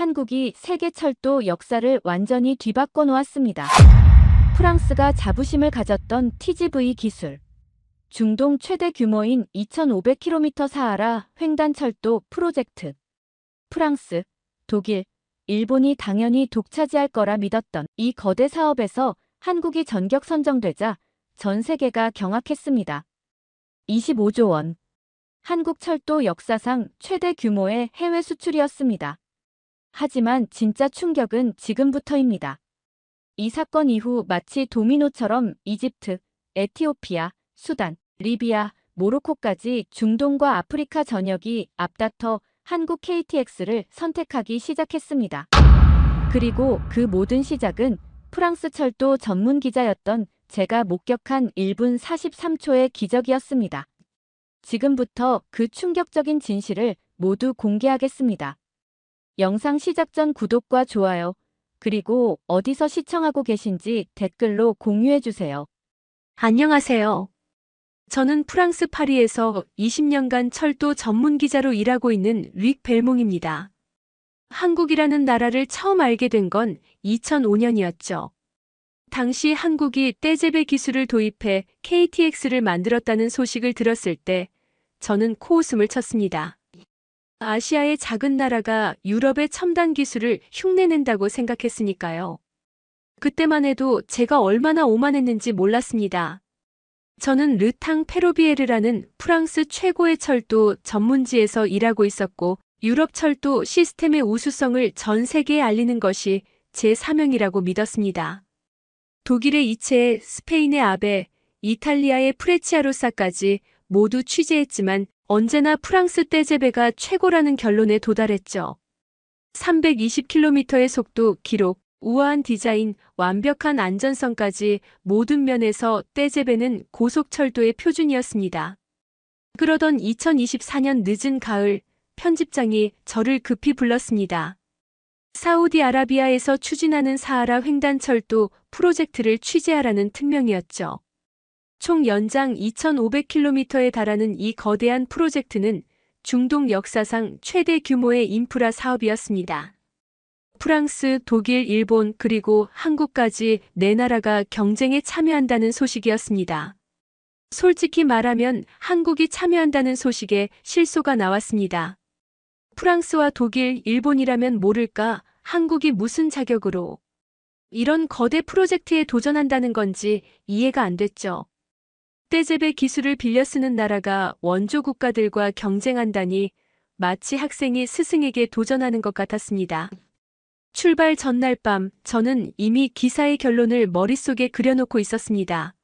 한국이 세계 철도 역사를 완전히 뒤바꿔 놓았습니다. 프랑스가 자부심을 가졌던 TGV 기술. 중동 최대 규모인 2,500km 사하라 횡단철도 프로젝트. 프랑스, 독일, 일본이 당연히 독차지할 거라 믿었던 이 거대 사업에서 한국이 전격 선정되자 전 세계가 경악했습니다. 25조 원. 한국 철도 역사상 최대 규모의 해외 수출이었습니다. 하지만 진짜 충격은 지금부터입니다. 이 사건 이후 마치 도미노처럼 이집트, 에티오피아, 수단, 리비아, 모로코까지 중동과 아프리카 전역이 앞다퉈 한국 KTX를 선택하기 시작했습니다. 그리고 그 모든 시작은 프랑스 철도 전문 기자였던 제가 목격한 1분 43초의 기적이었습니다. 지금부터 그 충격적인 진실을 모두 공개하겠습니다. 영상 시작 전 구독과 좋아요, 그리고 어디서 시청하고 계신지 댓글로 공유해주세요. 안녕하세요. 저는 프랑스 파리에서 20년간 철도 전문 기자로 일하고 있는 릭 벨몽입니다. 한국이라는 나라를 처음 알게 된 건 2005년이었죠. 당시 한국이 떼제베 기술을 도입해 KTX를 만들었다는 소식을 들었을 때 저는 코웃음을 쳤습니다. 아시아의 작은 나라가 유럽의 첨단 기술을 흉내낸다고 생각했으니까요. 그때만 해도 제가 얼마나 오만했는지 몰랐습니다. 저는 르탕 페로비에르라는 프랑스 최고의 철도 전문지에서 일하고 있었고 유럽 철도 시스템의 우수성을 전 세계에 알리는 것이 제 사명이라고 믿었습니다. 독일의 이체, 스페인의 아베, 이탈리아의 프레치아로사까지 모두 취재했지만 언제나 프랑스 떼제베가 최고라는 결론에 도달했죠. 320km의 속도 기록, 우아한 디자인, 완벽한 안전성까지 모든 면에서 떼제베는 고속철도의 표준이었습니다. 그러던 2024년 늦은 가을, 편집장이 저를 급히 불렀습니다. 사우디아라비아에서 추진하는 사하라 횡단철도 프로젝트를 취재하라는 특명이었죠. 총 연장 2,500km에 달하는 이 거대한 프로젝트는 중동 역사상 최대 규모의 인프라 사업이었습니다. 프랑스, 독일, 일본, 그리고 한국까지 네 나라가 경쟁에 참여한다는 소식이었습니다. 솔직히 말하면 한국이 참여한다는 소식에 실소가 나왔습니다. 프랑스와 독일, 일본이라면 모를까 한국이 무슨 자격으로 이런 거대 프로젝트에 도전한다는 건지 이해가 안 됐죠. 떼제베 기술을 빌려 쓰는 나라가 원조 국가들과 경쟁한다니 마치 학생이 스승에게 도전하는 것 같았습니다. 출발 전날 밤 저는 이미 기사의 결론을 머릿속에 그려놓고 있었습니다.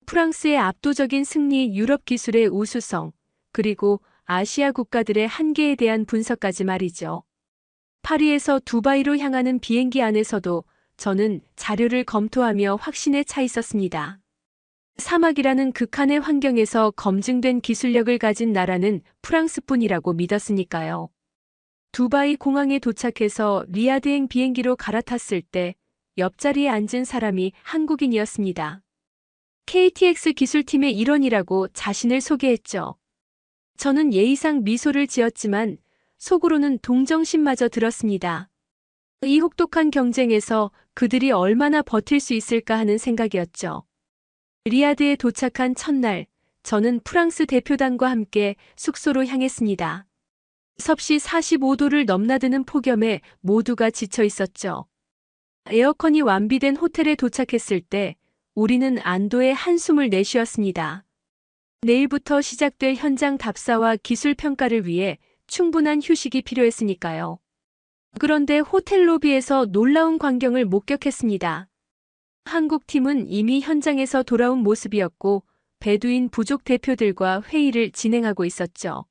프랑스의 압도적인 승리, 유럽 기술의 우수성, 그리고 아시아 국가들의 한계에 대한 분석까지 말이죠. 파리에서 두바이로 향하는 비행기 안에서도 저는 자료를 검토하며 확신에 차 있었습니다. 사막이라는 극한의 환경에서 검증된 기술력을 가진 나라는 프랑스뿐이라고 믿었으니까요. 두바이 공항에 도착해서 리야드행 비행기로 갈아탔을 때 옆자리에 앉은 사람이 한국인이었습니다. KTX 기술팀의 일원이라고 자신을 소개했죠. 저는 예의상 미소를 지었지만 속으로는 동정심마저 들었습니다. 이 혹독한 경쟁에서 그들이 얼마나 버틸 수 있을까 하는 생각이었죠. 리야드에 도착한 첫날, 저는 프랑스 대표단과 함께 숙소로 향했습니다. 섭씨 45도를 넘나드는 폭염에 모두가 지쳐 있었죠. 에어컨이 완비된 호텔에 도착했을 때 우리는 안도의 한숨을 내쉬었습니다. 내일부터 시작될 현장 답사와 기술 평가를 위해 충분한 휴식이 필요했으니까요. 그런데 호텔 로비에서 놀라운 광경을 목격했습니다. 한국 팀은 이미 현장에서 돌아온 모습이었고 베두인 부족 대표들과 회의를 진행하고 있었죠.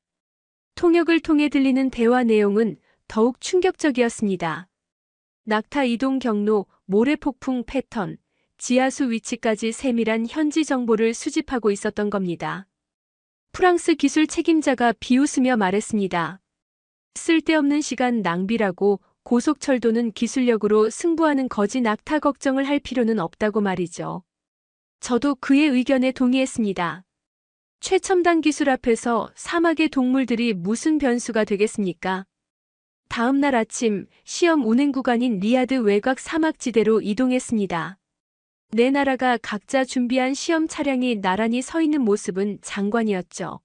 통역을 통해 들리는 대화 내용은 더욱 충격적이었습니다. 낙타 이동 경로, 모래폭풍 패턴, 지하수 위치까지 세밀한 현지 정보를 수집하고 있었던 겁니다. 프랑스 기술 책임자가 비웃으며 말했습니다. 쓸데없는 시간 낭비라고 고속철도는 기술력으로 승부하는 거지 낙타 걱정을 할 필요는 없다고 말이죠. 저도 그의 의견에 동의했습니다. 최첨단 기술 앞에서 사막의 동물들이 무슨 변수가 되겠습니까? 다음 날 아침 시험 운행 구간인 리야드 외곽 사막지대로 이동했습니다. 네 나라가 각자 준비한 시험 차량이 나란히 서 있는 모습은 장관이었죠.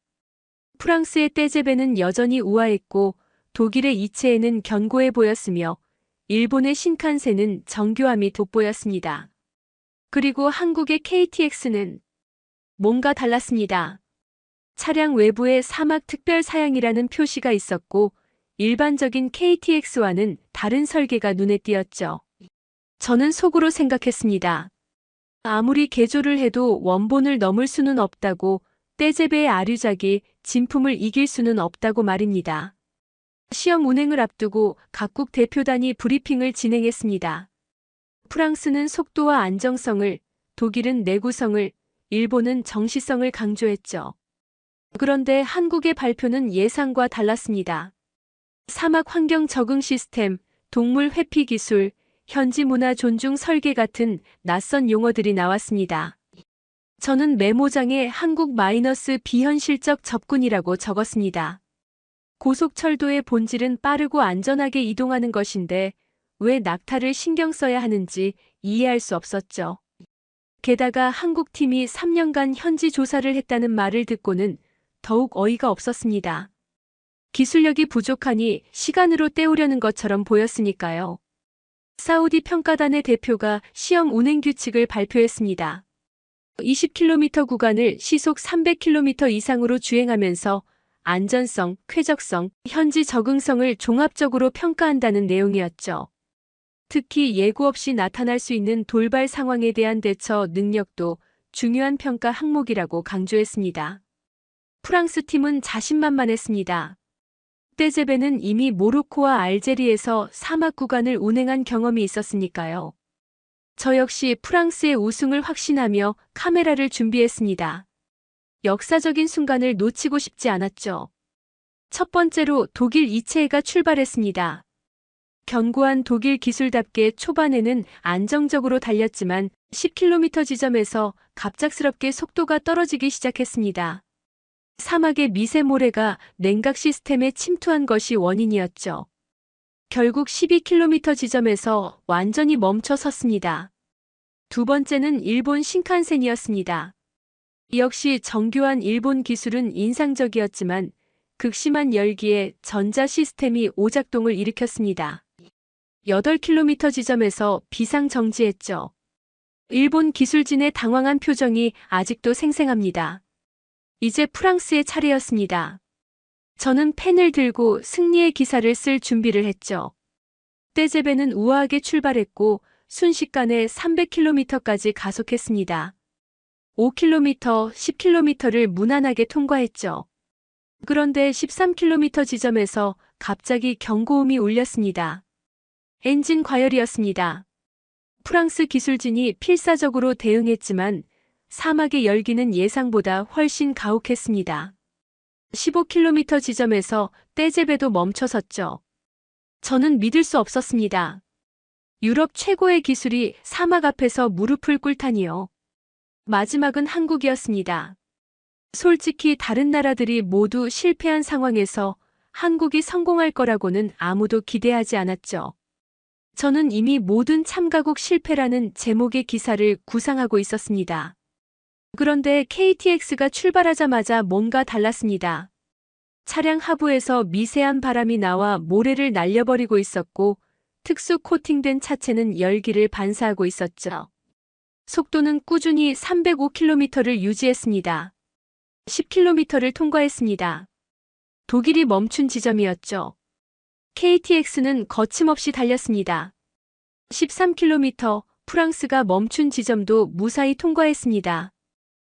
프랑스의 떼제베는 여전히 우아했고 독일의 이체에는 견고해 보였으며 일본의 신칸센은 정교함이 돋보였습니다. 그리고 한국의 KTX는 뭔가 달랐습니다. 차량 외부에 사막 특별 사양이라는 표시가 있었고 일반적인 KTX와는 다른 설계가 눈에 띄었죠. 저는 속으로 생각했습니다. 아무리 개조를 해도 원본을 넘을 수는 없다고, 떼제베의 아류작이 진품을 이길 수는 없다고 말입니다. 시험 운행을 앞두고 각국 대표단이 브리핑을 진행했습니다. 프랑스는 속도와 안정성을, 독일은 내구성을, 일본은 정시성을 강조했죠. 그런데 한국의 발표는 예상과 달랐습니다. 사막 환경 적응 시스템, 동물 회피 기술, 현지 문화 존중 설계 같은 낯선 용어들이 나왔습니다. 저는 메모장에 한국 마이너스 비현실적 접근이라고 적었습니다. 고속철도의 본질은 빠르고 안전하게 이동하는 것인데 왜 낙타를 신경 써야 하는지 이해할 수 없었죠. 게다가 한국팀이 3년간 현지 조사를 했다는 말을 듣고는 더욱 어이가 없었습니다. 기술력이 부족하니 시간으로 때우려는 것처럼 보였으니까요. 사우디 평가단의 대표가 시험 운행 규칙을 발표했습니다. 20km 구간을 시속 300km 이상으로 주행하면서 안전성, 쾌적성, 현지 적응성을 종합적으로 평가한다는 내용이었죠. 특히 예고 없이 나타날 수 있는 돌발 상황에 대한 대처 능력도 중요한 평가 항목이라고 강조했습니다. 프랑스 팀은 자신만만했습니다. 떼제베는 이미 모로코와 알제리에서 사막 구간을 운행한 경험이 있었으니까요. 저 역시 프랑스의 우승을 확신하며 카메라를 준비했습니다. 역사적인 순간을 놓치고 싶지 않았죠. 첫 번째로 독일 이체해가 출발했습니다. 견고한 독일 기술답게 초반에는 안정적으로 달렸지만 10km 지점에서 갑작스럽게 속도가 떨어지기 시작했습니다. 사막의 미세모래가 냉각 시스템에 침투한 것이 원인이었죠. 결국 12km 지점에서 완전히 멈춰 섰습니다. 두 번째는 일본 신칸센이었습니다. 역시 정교한 일본 기술은 인상적이었지만 극심한 열기에 전자 시스템이 오작동을 일으켰습니다. 8km 지점에서 비상 정지했죠. 일본 기술진의 당황한 표정이 아직도 생생합니다. 이제 프랑스의 차례였습니다. 저는 펜을 들고 승리의 기사를 쓸 준비를 했죠. 떼제베는 우아하게 출발했고 순식간에 300km까지 가속했습니다. 5km, 10km를 무난하게 통과했죠. 그런데 13km 지점에서 갑자기 경고음이 울렸습니다. 엔진 과열이었습니다. 프랑스 기술진이 필사적으로 대응했지만 사막의 열기는 예상보다 훨씬 가혹했습니다. 15km 지점에서 떼제베도 멈춰섰죠. 저는 믿을 수 없었습니다. 유럽 최고의 기술이 사막 앞에서 무릎을 꿇다니요. 마지막은 한국이었습니다. 솔직히 다른 나라들이 모두 실패한 상황에서 한국이 성공할 거라고는 아무도 기대하지 않았죠. 저는 이미 모든 참가국 실패라는 제목의 기사를 구상하고 있었습니다. 그런데 KTX가 출발하자마자 뭔가 달랐습니다. 차량 하부에서 미세한 바람이 나와 모래를 날려버리고 있었고 특수 코팅된 차체는 열기를 반사하고 있었죠. 속도는 꾸준히 305km를 유지했습니다. 10km를 통과했습니다. 독일이 멈춘 지점이었죠. KTX는 거침없이 달렸습니다. 13km, 프랑스가 멈춘 지점도 무사히 통과했습니다.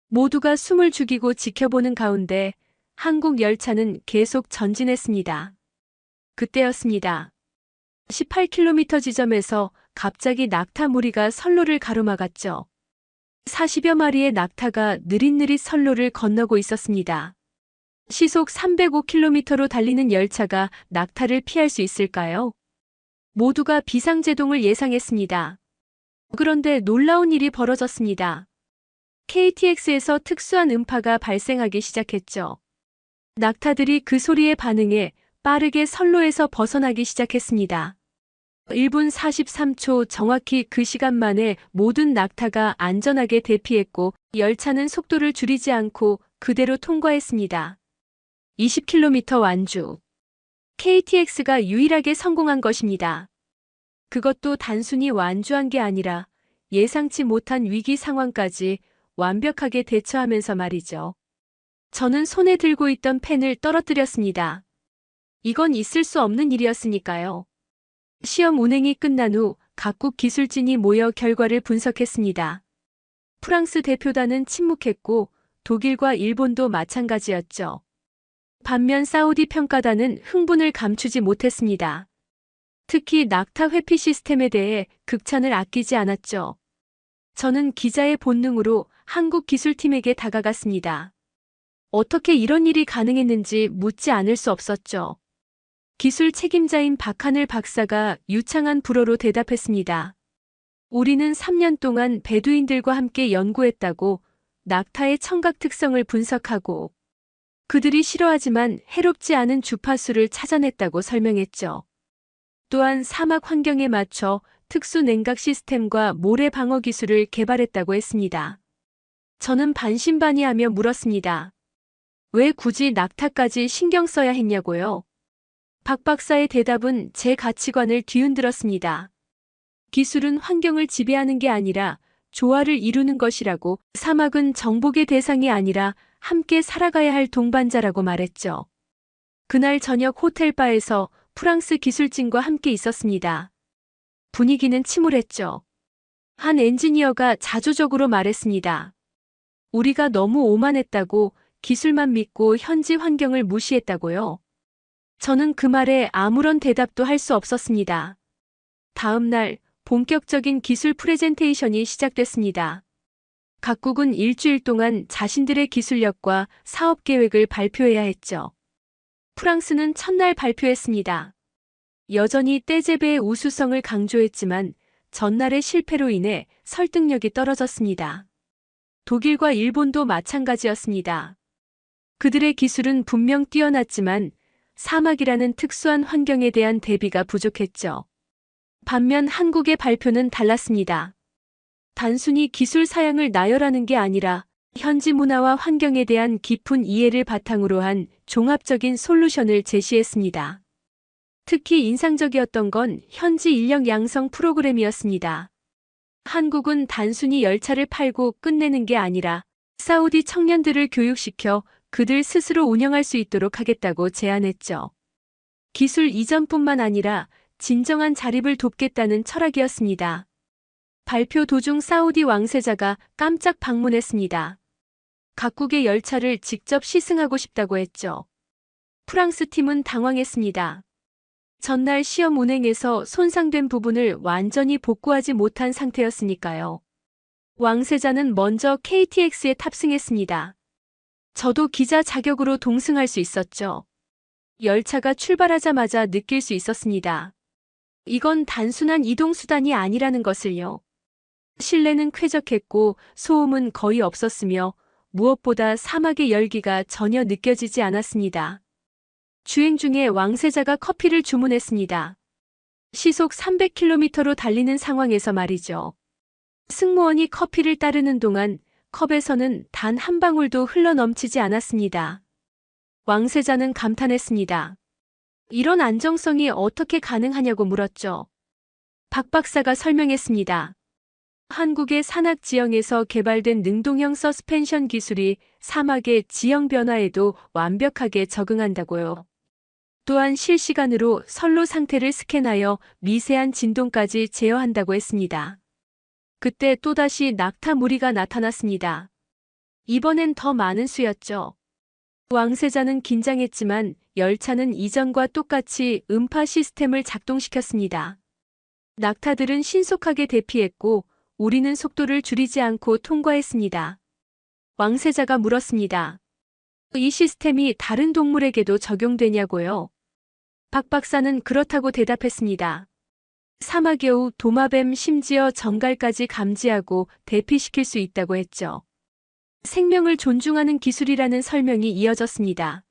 모두가 숨을 죽이고 지켜보는 가운데 한국 열차는 계속 전진했습니다. 그때였습니다. 18km 지점에서 갑자기 낙타 무리가 선로를 가로막았죠. 40여 마리의 낙타가 느릿느릿 선로를 건너고 있었습니다. 시속 305km로 달리는 열차가 낙타를 피할 수 있을까요? 모두가 비상제동을 예상했습니다. 그런데 놀라운 일이 벌어졌습니다. KTX에서 특수한 음파가 발생하기 시작했죠. 낙타들이 그 소리에 반응해 빠르게 선로에서 벗어나기 시작했습니다. 1분 43초 정확히 그 시간 만에 모든 낙타가 안전하게 대피했고 열차는 속도를 줄이지 않고 그대로 통과했습니다. 20km 완주. KTX가 유일하게 성공한 것입니다. 그것도 단순히 완주한 게 아니라 예상치 못한 위기 상황까지 완벽하게 대처하면서 말이죠. 저는 손에 들고 있던 펜을 떨어뜨렸습니다. 이건 있을 수 없는 일이었으니까요. 시험 운행이 끝난 후 각국 기술진이 모여 결과를 분석했습니다. 프랑스 대표단은 침묵했고 독일과 일본도 마찬가지였죠. 반면 사우디 평가단은 흥분을 감추지 못했습니다. 특히 낙타 회피 시스템에 대해 극찬을 아끼지 않았죠. 저는 기자의 본능으로 한국 기술팀에게 다가갔습니다. 어떻게 이런 일이 가능했는지 묻지 않을 수 없었죠. 기술 책임자인 박하늘 박사가 유창한 불어로 대답했습니다. 우리는 3년 동안 베두인들과 함께 연구했다고 낙타의 청각 특성을 분석하고 그들이 싫어하지만 해롭지 않은 주파수를 찾아냈다고 설명했죠. 또한 사막 환경에 맞춰 특수 냉각 시스템과 모래 방어 기술을 개발했다고 했습니다. 저는 반신반의하며 물었습니다. 왜 굳이 낙타까지 신경 써야 했냐고요? 박 박사의 대답은 제 가치관을 뒤흔들었습니다. 기술은 환경을 지배하는 게 아니라 조화를 이루는 것이라고, 사막은 정복의 대상이 아니라 함께 살아가야 할 동반자라고 말했죠. 그날 저녁 호텔 바에서 프랑스 기술진과 함께 있었습니다. 분위기는 침울했죠. 한 엔지니어가 자조적으로 말했습니다. 우리가 너무 오만했다고, 기술만 믿고 현지 환경을 무시했다고요. 저는 그 말에 아무런 대답도 할 수 없었습니다. 다음 날 본격적인 기술 프레젠테이션이 시작됐습니다. 각국은 일주일 동안 자신들의 기술력과 사업 계획을 발표해야 했죠. 프랑스는 첫날 발표했습니다. 여전히 떼제베의 우수성을 강조했지만 전날의 실패로 인해 설득력이 떨어졌습니다. 독일과 일본도 마찬가지였습니다. 그들의 기술은 분명 뛰어났지만 사막이라는 특수한 환경에 대한 대비가 부족했죠. 반면 한국의 발표는 달랐습니다. 단순히 기술 사양을 나열하는 게 아니라 현지 문화와 환경에 대한 깊은 이해를 바탕으로 한 종합적인 솔루션을 제시했습니다. 특히 인상적이었던 건 현지 인력 양성 프로그램이었습니다. 한국은 단순히 열차를 팔고 끝내는 게 아니라 사우디 청년들을 교육시켜 그들 스스로 운영할 수 있도록 하겠다고 제안했죠. 기술 이전뿐만 아니라 진정한 자립을 돕겠다는 철학이었습니다. 발표 도중 사우디 왕세자가 깜짝 방문했습니다. 각국의 열차를 직접 시승하고 싶다고 했죠. 프랑스 팀은 당황했습니다. 전날 시험 운행에서 손상된 부분을 완전히 복구하지 못한 상태였으니까요. 왕세자는 먼저 KTX에 탑승했습니다. 저도 기자 자격으로 동승할 수 있었죠. 열차가 출발하자마자 느낄 수 있었습니다. 이건 단순한 이동수단이 아니라는 것을요. 실내는 쾌적했고 소음은 거의 없었으며 무엇보다 사막의 열기가 전혀 느껴지지 않았습니다. 주행 중에 왕세자가 커피를 주문했습니다. 시속 300km로 달리는 상황에서 말이죠. 승무원이 커피를 따르는 동안 컵에서는 단 한 방울도 흘러넘치지 않았습니다. 왕세자는 감탄했습니다. 이런 안정성이 어떻게 가능하냐고 물었죠. 박 박사가 설명했습니다. 한국의 산악 지형에서 개발된 능동형 서스펜션 기술이 사막의 지형 변화에도 완벽하게 적응한다고요. 또한 실시간으로 선로 상태를 스캔하여 미세한 진동까지 제어한다고 했습니다. 그때 또다시 낙타 무리가 나타났습니다. 이번엔 더 많은 수였죠. 왕세자는 긴장했지만 열차는 이전과 똑같이 음파 시스템을 작동시켰습니다. 낙타들은 신속하게 대피했고 우리는 속도를 줄이지 않고 통과했습니다. 왕세자가 물었습니다. 이 시스템이 다른 동물에게도 적용되냐고요? 박 박사는 그렇다고 대답했습니다. 사막여우, 도마뱀, 심지어 정갈까지 감지하고 대피시킬 수 있다고 했죠. 생명을 존중하는 기술이라는 설명이 이어졌습니다.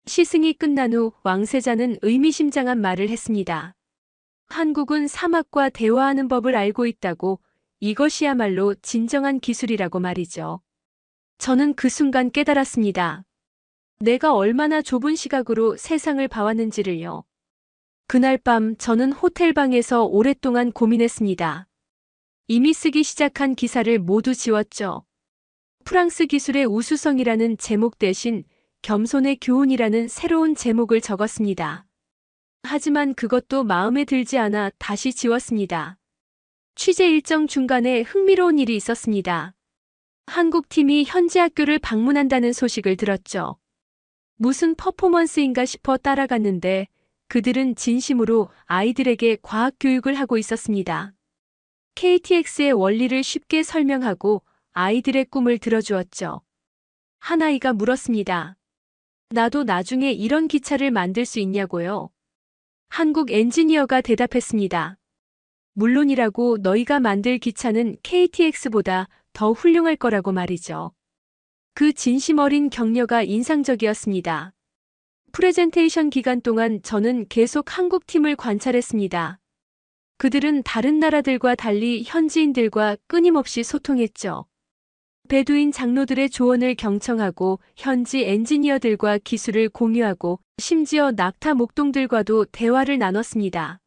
시승이 끝난 후 왕세자는 의미심장한 말을 했습니다. 한국은 사막과 대화하는 법을 알고 있다고, 이것이야말로 진정한 기술이라고 말이죠. 저는 그 순간 깨달았습니다. 내가 얼마나 좁은 시각으로 세상을 봐왔는지를요. 그날 밤 저는 호텔방에서 오랫동안 고민했습니다. 이미 쓰기 시작한 기사를 모두 지웠죠. 프랑스 기술의 우수성이라는 제목 대신 겸손의 교훈이라는 새로운 제목을 적었습니다. 하지만 그것도 마음에 들지 않아 다시 지웠습니다. 취재 일정 중간에 흥미로운 일이 있었습니다. 한국 팀이 현지 학교를 방문한다는 소식을 들었죠. 무슨 퍼포먼스인가 싶어 따라갔는데 그들은 진심으로 아이들에게 과학 교육을 하고 있었습니다. KTX의 원리를 쉽게 설명하고 아이들의 꿈을 들어주었죠. 한 아이가 물었습니다. 나도 나중에 이런 기차를 만들 수 있냐고요? 한국 엔지니어가 대답했습니다. 물론이라고, 너희가 만들 기차는 KTX보다 더 훌륭할 거라고 말이죠. 그 진심 어린 격려가 인상적이었습니다. 프레젠테이션 기간 동안 저는 계속 한국 팀을 관찰했습니다. 그들은 다른 나라들과 달리 현지인들과 끊임없이 소통했죠. 베두인 장로들의 조언을 경청하고 현지 엔지니어들과 기술을 공유하고 심지어 낙타 목동들과도 대화를 나눴습니다.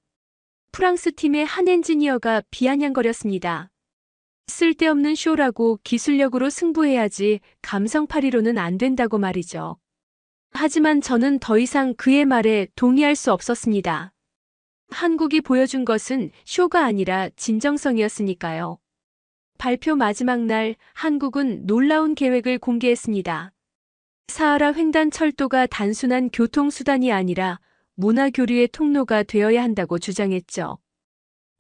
프랑스 팀의 한 엔지니어가 비아냥거렸습니다. 쓸데없는 쇼라고, 기술력으로 승부해야지 감성팔이로는 안 된다고 말이죠. 하지만 저는 더 이상 그의 말에 동의할 수 없었습니다. 한국이 보여준 것은 쇼가 아니라 진정성이었으니까요. 발표 마지막 날 한국은 놀라운 계획을 공개했습니다. 사하라 횡단 철도가 단순한 교통수단이 아니라 문화교류의 통로가 되어야 한다고 주장했죠.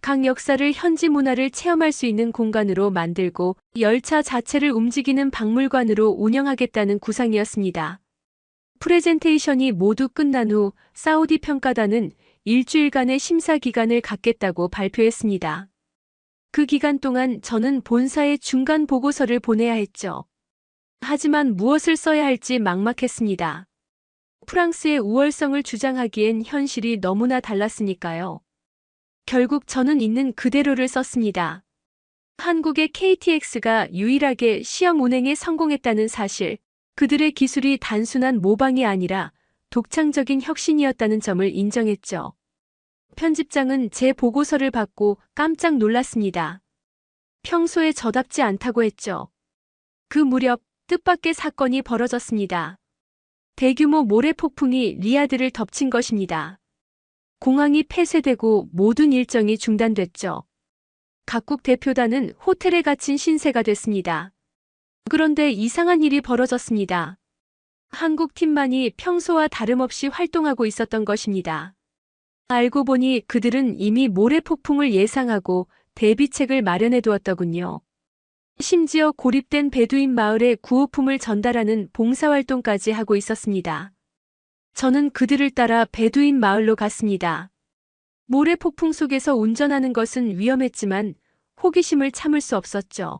각 역사를, 현지 문화를 체험할 수 있는 공간으로 만들고 열차 자체를 움직이는 박물관으로 운영하겠다는 구상이었습니다. 프레젠테이션이 모두 끝난 후 사우디 평가단은 일주일간의 심사 기간을 갖겠다고 발표했습니다. 그 기간 동안 저는 본사에 중간 보고서를 보내야 했죠. 하지만 무엇을 써야 할지 막막했습니다. 프랑스의 우월성을 주장하기엔 현실이 너무나 달랐으니까요. 결국 저는 있는 그대로를 썼습니다. 한국의 KTX가 유일하게 시험 운행에 성공했다는 사실, 그들의 기술이 단순한 모방이 아니라 독창적인 혁신이었다는 점을 인정했죠. 편집장은 제 보고서를 받고 깜짝 놀랐습니다. 평소에 저답지 않다고 했죠. 그 무렵 뜻밖의 사건이 벌어졌습니다. 대규모 모래 폭풍이 리야드를 덮친 것입니다. 공항이 폐쇄되고 모든 일정이 중단됐죠. 각국 대표단은 호텔에 갇힌 신세가 됐습니다. 그런데 이상한 일이 벌어졌습니다. 한국 팀만이 평소와 다름없이 활동하고 있었던 것입니다. 알고 보니 그들은 이미 모래 폭풍을 예상하고 대비책을 마련해 두었더군요. 심지어 고립된 베두인 마을에 구호품을 전달하는 봉사활동까지 하고 있었습니다. 저는 그들을 따라 베두인 마을로 갔습니다. 모래 폭풍 속에서 운전하는 것은 위험했지만 호기심을 참을 수 없었죠.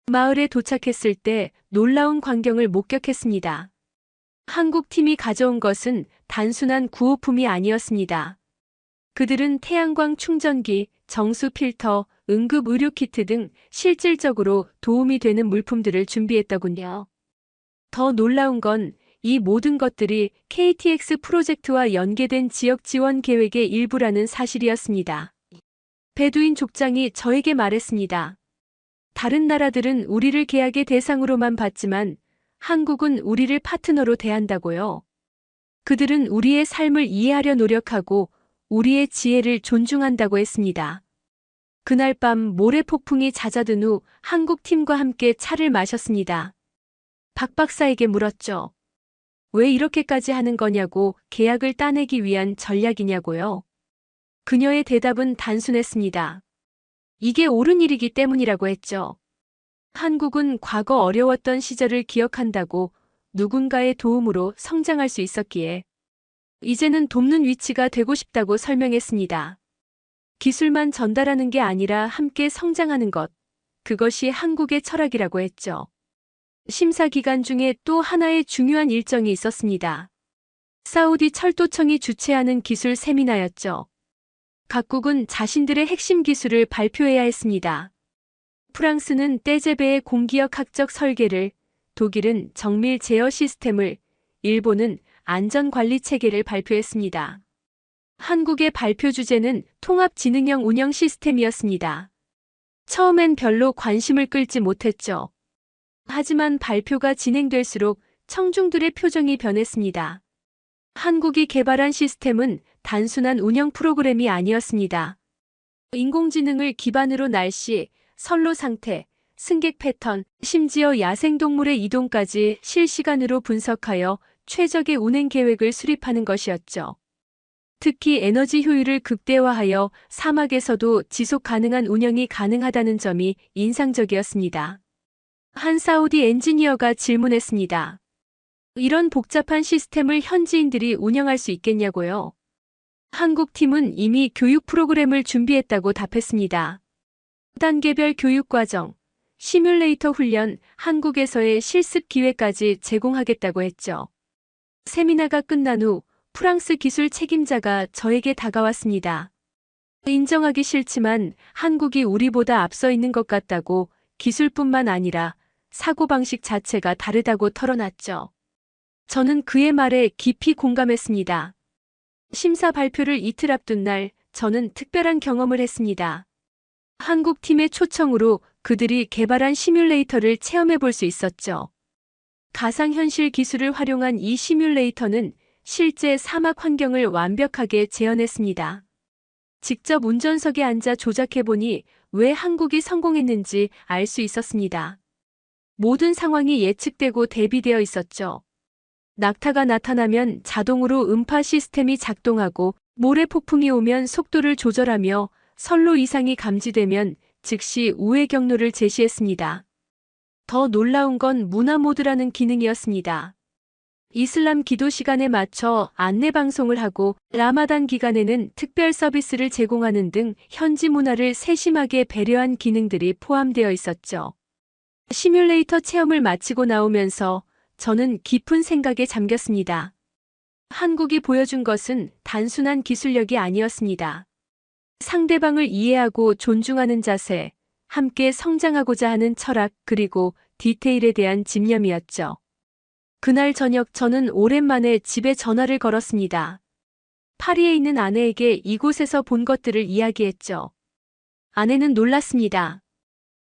마을에 도착했을 때 놀라운 광경을 목격했습니다. 한국 팀이 가져온 것은 단순한 구호품이 아니었습니다. 그들은 태양광 충전기, 정수 필터, 응급 의료 키트 등 실질적으로 도움이 되는 물품들을 준비했더군요. 더 놀라운 건 이 모든 것들이 KTX 프로젝트와 연계된 지역 지원 계획의 일부라는 사실이었습니다. 베두인 족장이 저에게 말했습니다. 다른 나라들은 우리를 계약의 대상으로만 봤지만 한국은 우리를 파트너로 대한다고요. 그들은 우리의 삶을 이해하려 노력하고 우리의 지혜를 존중한다고 했습니다. 그날 밤 모래 폭풍이 잦아든 후 한국 팀과 함께 차를 마셨습니다. 박 박사에게 물었죠. 왜 이렇게까지 하는 거냐고, 계약을 따내기 위한 전략이냐고요. 그녀의 대답은 단순했습니다. 이게 옳은 일이기 때문이라고 했죠. 한국은 과거 어려웠던 시절을 기억한다고, 누군가의 도움으로 성장할 수 있었기에 이제는 돕는 위치가 되고 싶다고 설명했습니다. 기술만 전달하는 게 아니라 함께 성장하는 것, 그것이 한국의 철학이라고 했죠. 심사 기간 중에 또 하나의 중요한 일정이 있었습니다. 사우디 철도청이 주최하는 기술 세미나였죠. 각국은 자신들의 핵심 기술을 발표해야 했습니다. 프랑스는 떼제베의 공기역학적 설계를, 독일은 정밀 제어 시스템을, 일본은 안전관리 체계를 발표했습니다. 한국의 발표 주제는 통합지능형 운영 시스템이었습니다. 처음엔 별로 관심을 끌지 못했죠. 하지만 발표가 진행될수록 청중들의 표정이 변했습니다. 한국이 개발한 시스템은 단순한 운영 프로그램이 아니었습니다. 인공지능을 기반으로 날씨, 선로 상태, 승객 패턴, 심지어 야생동물의 이동까지 실시간으로 분석하여 최적의 운행 계획을 수립하는 것이었죠. 특히 에너지 효율을 극대화하여 사막에서도 지속 가능한 운영이 가능하다는 점이 인상적이었습니다. 한 사우디 엔지니어가 질문했습니다. 이런 복잡한 시스템을 현지인들이 운영할 수 있겠냐고요? 한국 팀은 이미 교육 프로그램을 준비했다고 답했습니다. 단계별 교육과정, 시뮬레이터 훈련, 한국에서의 실습 기회까지 제공하겠다고 했죠. 세미나가 끝난 후 프랑스 기술 책임자가 저에게 다가왔습니다. 인정하기 싫지만 한국이 우리보다 앞서 있는 것 같다고, 기술뿐만 아니라 사고방식 자체가 다르다고 털어놨죠. 저는 그의 말에 깊이 공감했습니다. 심사 발표를 이틀 앞둔 날, 저는 특별한 경험을 했습니다. 한국 팀의 초청으로 그들이 개발한 시뮬레이터를 체험해 볼 수 있었죠. 가상현실 기술을 활용한 이 시뮬레이터는 실제 사막 환경을 완벽하게 재현했습니다. 직접 운전석에 앉아 조작해보니 왜 한국이 성공했는지 알 수 있었습니다. 모든 상황이 예측되고 대비되어 있었죠. 낙타가 나타나면 자동으로 음파 시스템이 작동하고, 모래 폭풍이 오면 속도를 조절하며 선로 이상이 감지되면 즉시 우회 경로를 제시했습니다. 더 놀라운 건 문화 모드라는 기능이었습니다. 이슬람 기도 시간에 맞춰 안내 방송을 하고, 라마단 기간에는 특별 서비스를 제공하는 등 현지 문화를 세심하게 배려한 기능들이 포함되어 있었죠. 시뮬레이터 체험을 마치고 나오면서 저는 깊은 생각에 잠겼습니다. 한국이 보여준 것은 단순한 기술력이 아니었습니다. 상대방을 이해하고 존중하는 자세, 함께 성장하고자 하는 철학, 그리고 디테일에 대한 집념이었죠. 그날 저녁 저는 오랜만에 집에 전화를 걸었습니다. 파리에 있는 아내에게 이곳에서 본 것들을 이야기했죠. 아내는 놀랐습니다.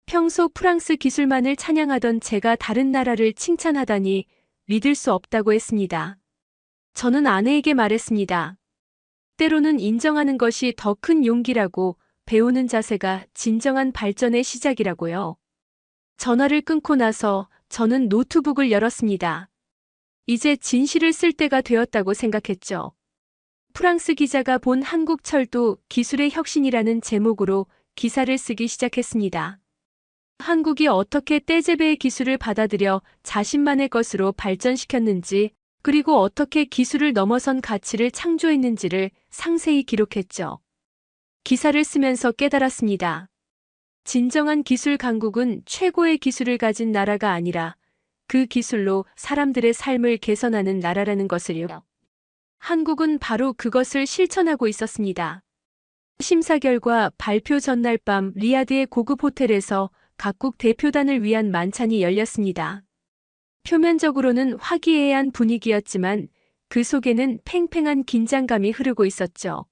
평소 프랑스 기술만을 찬양하던 제가 다른 나라를 칭찬하다니 믿을 수 없다고 했습니다. 저는 아내에게 말했습니다. 때로는 인정하는 것이 더 큰 용기라고, 배우는 자세가 진정한 발전의 시작이라고요. 전화를 끊고 나서 저는 노트북을 열었습니다. 이제 진실을 쓸 때가 되었다고 생각했죠. 프랑스 기자가 본 한국 철도 기술의 혁신이라는 제목으로 기사를 쓰기 시작했습니다. 한국이 어떻게 떼제베의 기술을 받아들여 자신만의 것으로 발전시켰는지, 그리고 어떻게 기술을 넘어선 가치를 창조했는지를 상세히 기록했죠. 기사를 쓰면서 깨달았습니다. 진정한 기술 강국은 최고의 기술을 가진 나라가 아니라 그 기술로 사람들의 삶을 개선하는 나라라는 것을요. 한국은 바로 그것을 실천하고 있었습니다. 심사 결과 발표 전날 밤 리야드의 고급 호텔에서 각국 대표단을 위한 만찬이 열렸습니다. 표면적으로는 화기애애한 분위기였지만 그 속에는 팽팽한 긴장감이 흐르고 있었죠.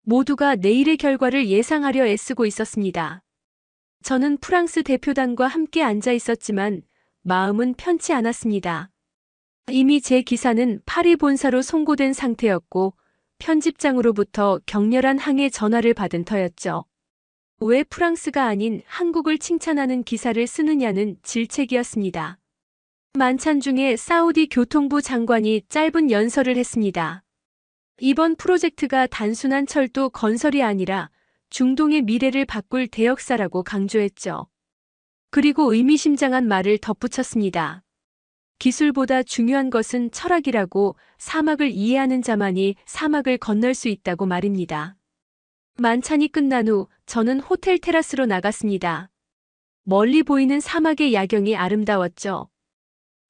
모두가 내일의 결과를 예상하려 애쓰고 있었습니다. 저는 프랑스 대표단과 함께 앉아 있었지만 마음은 편치 않았습니다. 이미 제 기사는 파리 본사로 송고된 상태였고, 편집장으로부터 격렬한 항해 전화를 받은 터였죠. 왜 프랑스가 아닌 한국을 칭찬하는 기사를 쓰느냐는 질책이었습니다. 만찬 중에 사우디 교통부 장관이 짧은 연설을 했습니다. 이번 프로젝트가 단순한 철도 건설이 아니라 중동의 미래를 바꿀 대역사라고 강조했죠. 그리고 의미심장한 말을 덧붙였습니다. 기술보다 중요한 것은 철학이라고, 사막을 이해하는 자만이 사막을 건널 수 있다고 말입니다. 만찬이 끝난 후 저는 호텔 테라스로 나갔습니다. 멀리 보이는 사막의 야경이 아름다웠죠.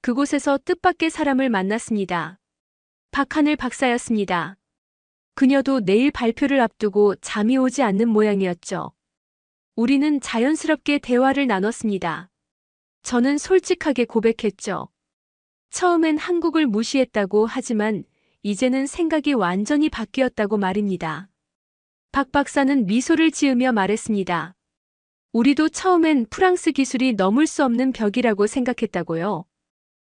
그곳에서 뜻밖의 사람을 만났습니다. 박하늘 박사였습니다. 그녀도 내일 발표를 앞두고 잠이 오지 않는 모양이었죠. 우리는 자연스럽게 대화를 나눴습니다. 저는 솔직하게 고백했죠. 처음엔 한국을 무시했다고 하지만 이제는 생각이 완전히 바뀌었다고 말입니다. 박 박사는 미소를 지으며 말했습니다. 우리도 처음엔 프랑스 기술이 넘을 수 없는 벽이라고 생각했다고요.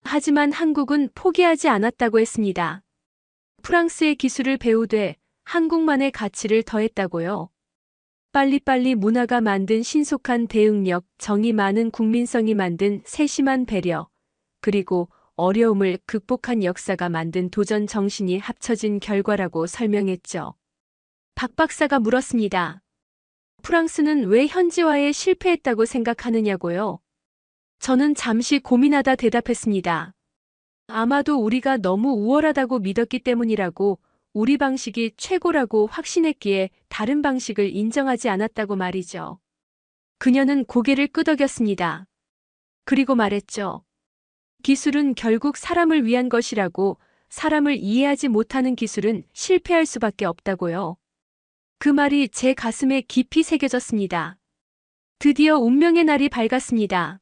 하지만 한국은 포기하지 않았다고 했습니다. 프랑스의 기술을 배우되 한국만의 가치를 더했다고요. 빨리빨리 문화가 만든 신속한 대응력, 정이 많은 국민성이 만든 세심한 배려, 그리고 어려움을 극복한 역사가 만든 도전 정신이 합쳐진 결과라고 설명했죠. 박 박사가 물었습니다. 프랑스는 왜 현지화에 실패했다고 생각하느냐고요? 저는 잠시 고민하다 대답했습니다. 아마도 우리가 너무 우월하다고 믿었기 때문이라고, 우리 방식이 최고라고 확신했기에 다른 방식을 인정하지 않았다고 말이죠. 그녀는 고개를 끄덕였습니다. 그리고 말했죠. 기술은 결국 사람을 위한 것이라고, 사람을 이해하지 못하는 기술은 실패할 수밖에 없다고요. 그 말이 제 가슴에 깊이 새겨졌습니다. 드디어 운명의 날이 밝았습니다.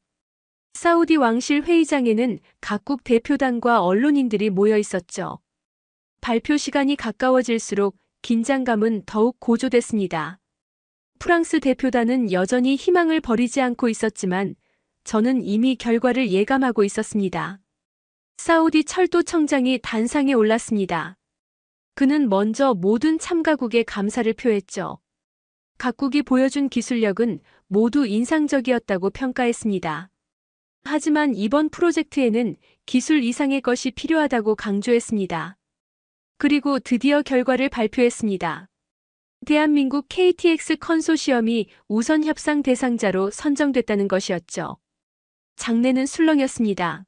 사우디 왕실 회의장에는 각국 대표단과 언론인들이 모여 있었죠. 발표 시간이 가까워질수록 긴장감은 더욱 고조됐습니다. 프랑스 대표단은 여전히 희망을 버리지 않고 있었지만 저는 이미 결과를 예감하고 있었습니다. 사우디 철도청장이 단상에 올랐습니다. 그는 먼저 모든 참가국에 감사를 표했죠. 각국이 보여준 기술력은 모두 인상적이었다고 평가했습니다. 하지만 이번 프로젝트에는 기술 이상의 것이 필요하다고 강조했습니다. 그리고 드디어 결과를 발표했습니다. 대한민국 KTX 컨소시엄이 우선 협상 대상자로 선정됐다는 것이었죠. 장내는 술렁였습니다.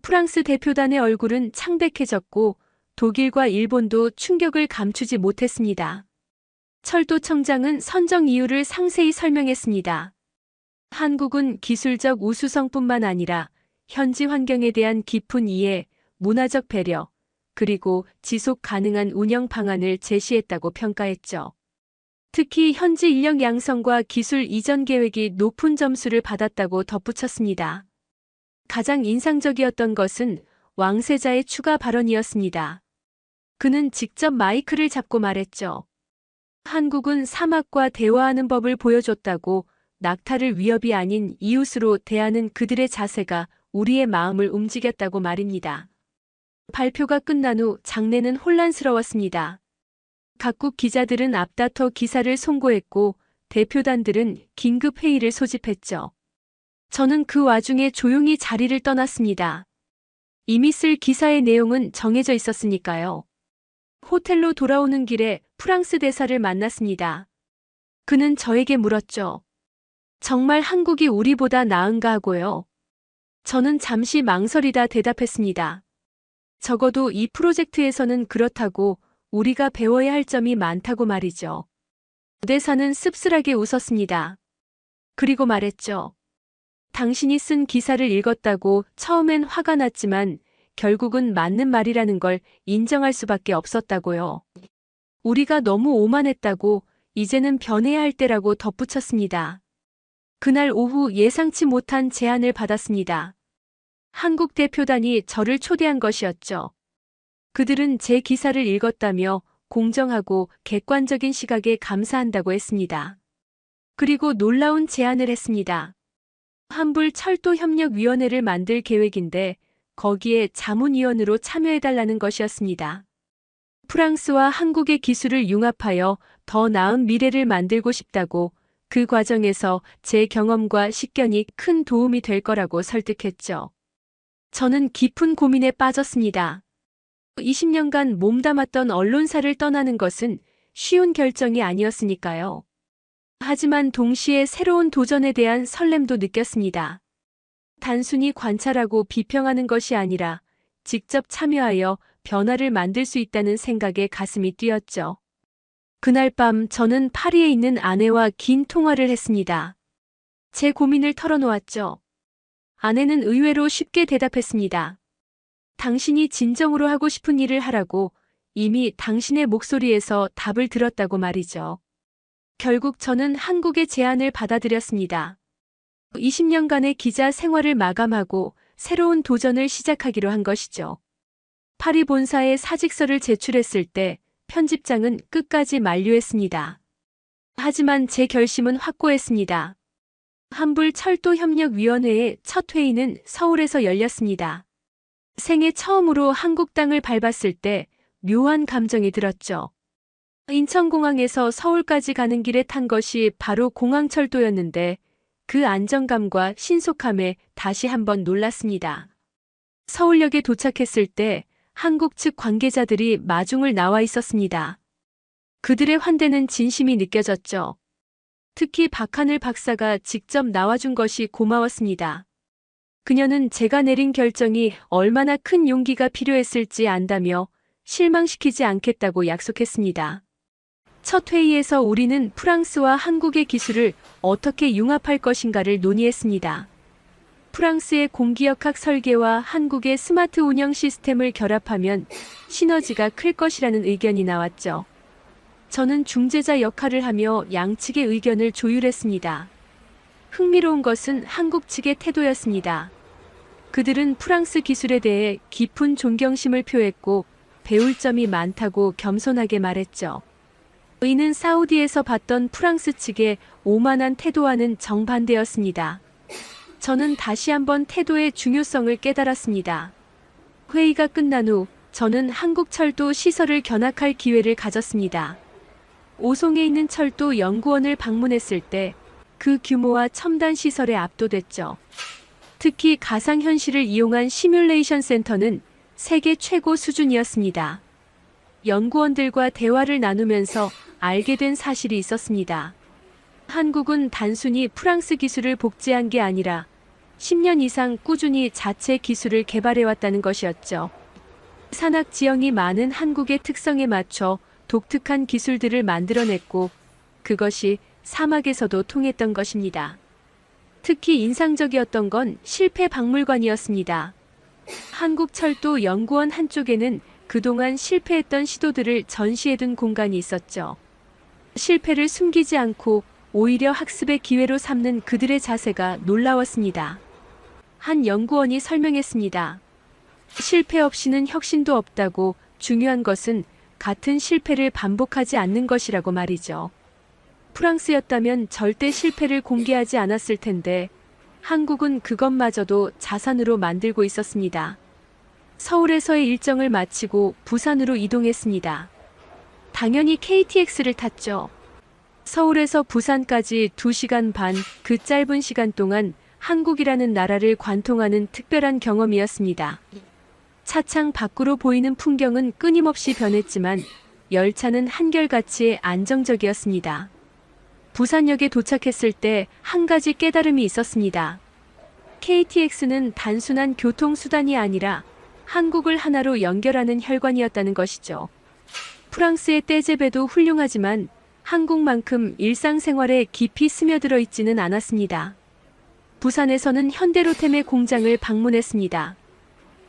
프랑스 대표단의 얼굴은 창백해졌고 독일과 일본도 충격을 감추지 못했습니다. 철도청장은 선정 이유를 상세히 설명했습니다. 한국은 기술적 우수성뿐만 아니라 현지 환경에 대한 깊은 이해, 문화적 배려, 그리고 지속 가능한 운영 방안을 제시했다고 평가했죠. 특히 현지 인력 양성과 기술 이전 계획이 높은 점수를 받았다고 덧붙였습니다. 가장 인상적이었던 것은 왕세자의 추가 발언이었습니다. 그는 직접 마이크를 잡고 말했죠. 한국은 사막과 대화하는 법을 보여줬다고, 낙타를 위협이 아닌 이웃으로 대하는 그들의 자세가 우리의 마음을 움직였다고 말입니다. 발표가 끝난 후 장내는 혼란스러웠습니다. 각국 기자들은 앞다퉈 기사를 송고했고 대표단들은 긴급 회의를 소집했죠. 저는 그 와중에 조용히 자리를 떠났습니다. 이미 쓸 기사의 내용은 정해져 있었으니까요. 호텔로 돌아오는 길에 프랑스 대사를 만났습니다. 그는 저에게 물었죠. 정말 한국이 우리보다 나은가 하고요. 저는 잠시 망설이다 대답했습니다. 적어도 이 프로젝트에서는 그렇다고, 우리가 배워야 할 점이 많다고 말이죠. 대사는 씁쓸하게 웃었습니다. 그리고 말했죠. 당신이 쓴 기사를 읽었다고 처음엔 화가 났지만 결국은 맞는 말이라는 걸 인정할 수밖에 없었다고요. 우리가 너무 오만했다고, 이제는 변해야 할 때라고 덧붙였습니다. 그날 오후 예상치 못한 제안을 받았습니다. 한국 대표단이 저를 초대한 것이었죠. 그들은 제 기사를 읽었다며 공정하고 객관적인 시각에 감사한다고 했습니다. 그리고 놀라운 제안을 했습니다. 한불철도협력위원회를 만들 계획인데 거기에 자문위원으로 참여해달라는 것이었습니다. 프랑스와 한국의 기술을 융합하여 더 나은 미래를 만들고 싶다고, 그 과정에서 제 경험과 식견이 큰 도움이 될 거라고 설득했죠. 저는 깊은 고민에 빠졌습니다. 20년간 몸담았던 언론사를 떠나는 것은 쉬운 결정이 아니었으니까요. 하지만 동시에 새로운 도전에 대한 설렘도 느꼈습니다. 단순히 관찰하고 비평하는 것이 아니라 직접 참여하여 변화를 만들 수 있다는 생각에 가슴이 뛰었죠. 그날 밤 저는 파리에 있는 아내와 긴 통화를 했습니다. 제 고민을 털어놓았죠. 아내는 의외로 쉽게 대답했습니다. 당신이 진정으로 하고 싶은 일을 하라고 이미 당신의 목소리에서 답을 들었다고 말이죠. 결국 저는 한국의 제안을 받아들였습니다. 20년간의 기자 생활을 마감하고 새로운 도전을 시작하기로 한 것이죠. 파리 본사에 사직서를 제출했을 때 편집장은 끝까지 만류했습니다. 하지만 제 결심은 확고했습니다. 한불철도협력위원회의 첫 회의는 서울에서 열렸습니다. 생애 처음으로 한국 땅을 밟았을 때 묘한 감정이 들었죠. 인천공항에서 서울까지 가는 길에 탄 것이 바로 공항철도였는데 그 안정감과 신속함에 다시 한번 놀랐습니다. 서울역에 도착했을 때 한국 측 관계자들이 마중을 나와 있었습니다. 그들의 환대는 진심이 느껴졌죠. 특히 박하늘 박사가 직접 나와준 것이 고마웠습니다. 그녀는 제가 내린 결정이 얼마나 큰 용기가 필요했을지 안다며 실망시키지 않겠다고 약속했습니다. 첫 회의에서 우리는 프랑스와 한국의 기술을 어떻게 융합할 것인가를 논의했습니다. 프랑스의 공기역학 설계와 한국의 스마트 운영 시스템을 결합하면 시너지가 클 것이라는 의견이 나왔죠. 저는 중재자 역할을 하며 양측의 의견을 조율했습니다. 흥미로운 것은 한국 측의 태도였습니다. 그들은 프랑스 기술에 대해 깊은 존경심을 표했고 배울 점이 많다고 겸손하게 말했죠. 이는 사우디에서 봤던 프랑스 측의 오만한 태도와는 정반대였습니다. 저는 다시 한번 태도의 중요성을 깨달았습니다. 회의가 끝난 후 저는 한국철도 시설을 견학할 기회를 가졌습니다. 오송에 있는 철도 연구원을 방문했을 때 그 규모와 첨단 시설에 압도됐죠. 특히 가상현실을 이용한 시뮬레이션 센터는 세계 최고 수준이었습니다. 연구원들과 대화를 나누면서 알게 된 사실이 있었습니다. 한국은 단순히 프랑스 기술을 복제한 게 아니라 10년 이상 꾸준히 자체 기술을 개발해왔다는 것이었죠. 산악 지형이 많은 한국의 특성에 맞춰 독특한 기술들을 만들어냈고 그것이 사막에서도 통했던 것입니다. 특히 인상적이었던 건 실패 박물관이었습니다. 한국철도 연구원 한쪽에는 그동안 실패했던 시도들을 전시해둔 공간이 있었죠. 실패를 숨기지 않고 오히려 학습의 기회로 삼는 그들의 자세가 놀라웠습니다. 한 연구원이 설명했습니다. 실패 없이는 혁신도 없다고 중요한 것은 같은 실패를 반복하지 않는 것이라고 말이죠. 프랑스였다면 절대 실패를 공개하지 않았을 텐데 한국은 그것마저도 자산으로 만들고 있었습니다. 서울에서의 일정을 마치고 부산으로 이동했습니다. 당연히 KTX를 탔죠. 서울에서 부산까지 2시간 반, 그 짧은 시간 동안 한국이라는 나라를 관통하는 특별한 경험이었습니다. 차창 밖으로 보이는 풍경은 끊임없이 변했지만 열차는 한결같이 안정적이었습니다. 부산역에 도착했을 때 한 가지 깨달음이 있었습니다. KTX는 단순한 교통수단이 아니라 한국을 하나로 연결하는 혈관이었다는 것이죠. 프랑스의 떼제베도 훌륭하지만 한국만큼 일상생활에 깊이 스며들어 있지는 않았습니다. 부산에서는 현대로템의 공장을 방문했습니다.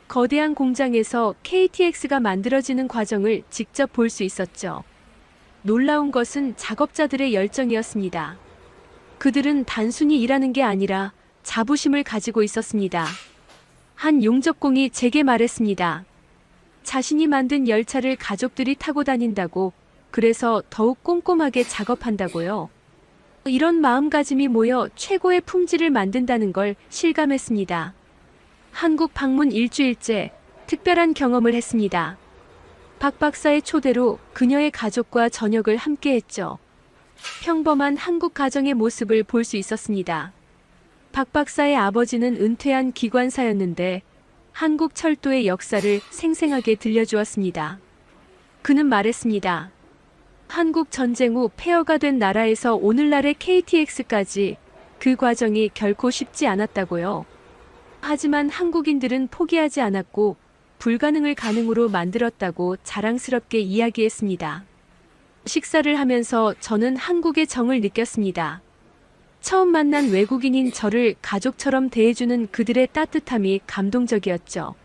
거대한 공장에서 KTX가 만들어지는 과정을 직접 볼 수 있었죠. 놀라운 것은 작업자들의 열정이었습니다. 그들은 단순히 일하는 게 아니라 자부심을 가지고 있었습니다. 한 용접공이 제게 말했습니다. 자신이 만든 열차를 가족들이 타고 다닌다고, 그래서 더욱 꼼꼼하게 작업한다고요. 이런 마음가짐이 모여 최고의 품질을 만든다는 걸 실감했습니다. 한국 방문 일주일째 특별한 경험을 했습니다. 박 박사의 초대로 그녀의 가족과 저녁을 함께 했죠. 평범한 한국 가정의 모습을 볼 수 있었습니다. 박 박사의 아버지는 은퇴한 기관사였는데 한국 철도의 역사를 생생하게 들려주었습니다. 그는 말했습니다. 한국 전쟁 후 폐허가 된 나라에서 오늘날의 KTX까지 그 과정이 결코 쉽지 않았다고요. 하지만 한국인들은 포기하지 않았고 불가능을 가능으로 만들었다고 자랑스럽게 이야기했습니다. 식사를 하면서 저는 한국의 정을 느꼈습니다. 처음 만난 외국인인 저를 가족처럼 대해주는 그들의 따뜻함이 감동적이었죠.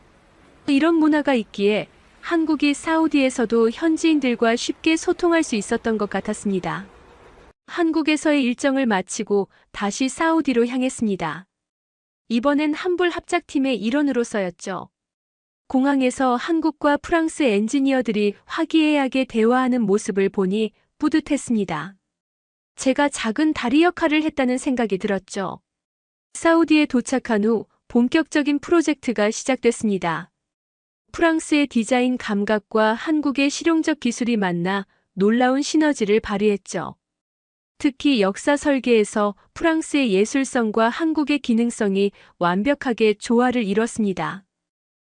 이런 문화가 있기에 한국이 사우디에서도 현지인들과 쉽게 소통할 수 있었던 것 같았습니다. 한국에서의 일정을 마치고 다시 사우디로 향했습니다. 이번엔 한불 합작팀의 일원으로서였죠. 공항에서 한국과 프랑스 엔지니어들이 화기애애하게 대화하는 모습을 보니 뿌듯했습니다. 제가 작은 다리 역할을 했다는 생각이 들었죠. 사우디에 도착한 후 본격적인 프로젝트가 시작됐습니다. 프랑스의 디자인 감각과 한국의 실용적 기술이 만나 놀라운 시너지를 발휘했죠. 특히 역사 설계에서 프랑스의 예술성과 한국의 기능성이 완벽하게 조화를 이뤘습니다.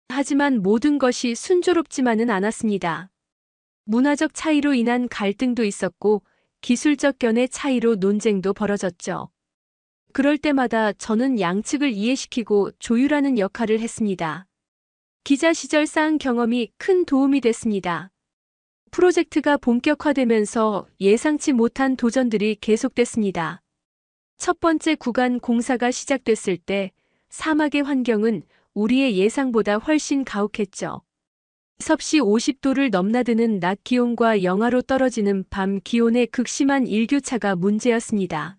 하지만 모든 것이 순조롭지만은 않았습니다. 문화적 차이로 인한 갈등도 있었고 기술적 견해 차이로 논쟁도 벌어졌죠. 그럴 때마다 저는 양측을 이해시키고 조율하는 역할을 했습니다. 기자 시절 쌓은 경험이 큰 도움이 됐습니다. 프로젝트가 본격화되면서 예상치 못한 도전들이 계속됐습니다. 첫 번째 구간 공사가 시작됐을 때 사막의 환경은 우리의 예상보다 훨씬 가혹했죠. 섭씨 50도를 넘나드는 낮 기온과 영하로 떨어지는 밤 기온의 극심한 일교차가 문제였습니다.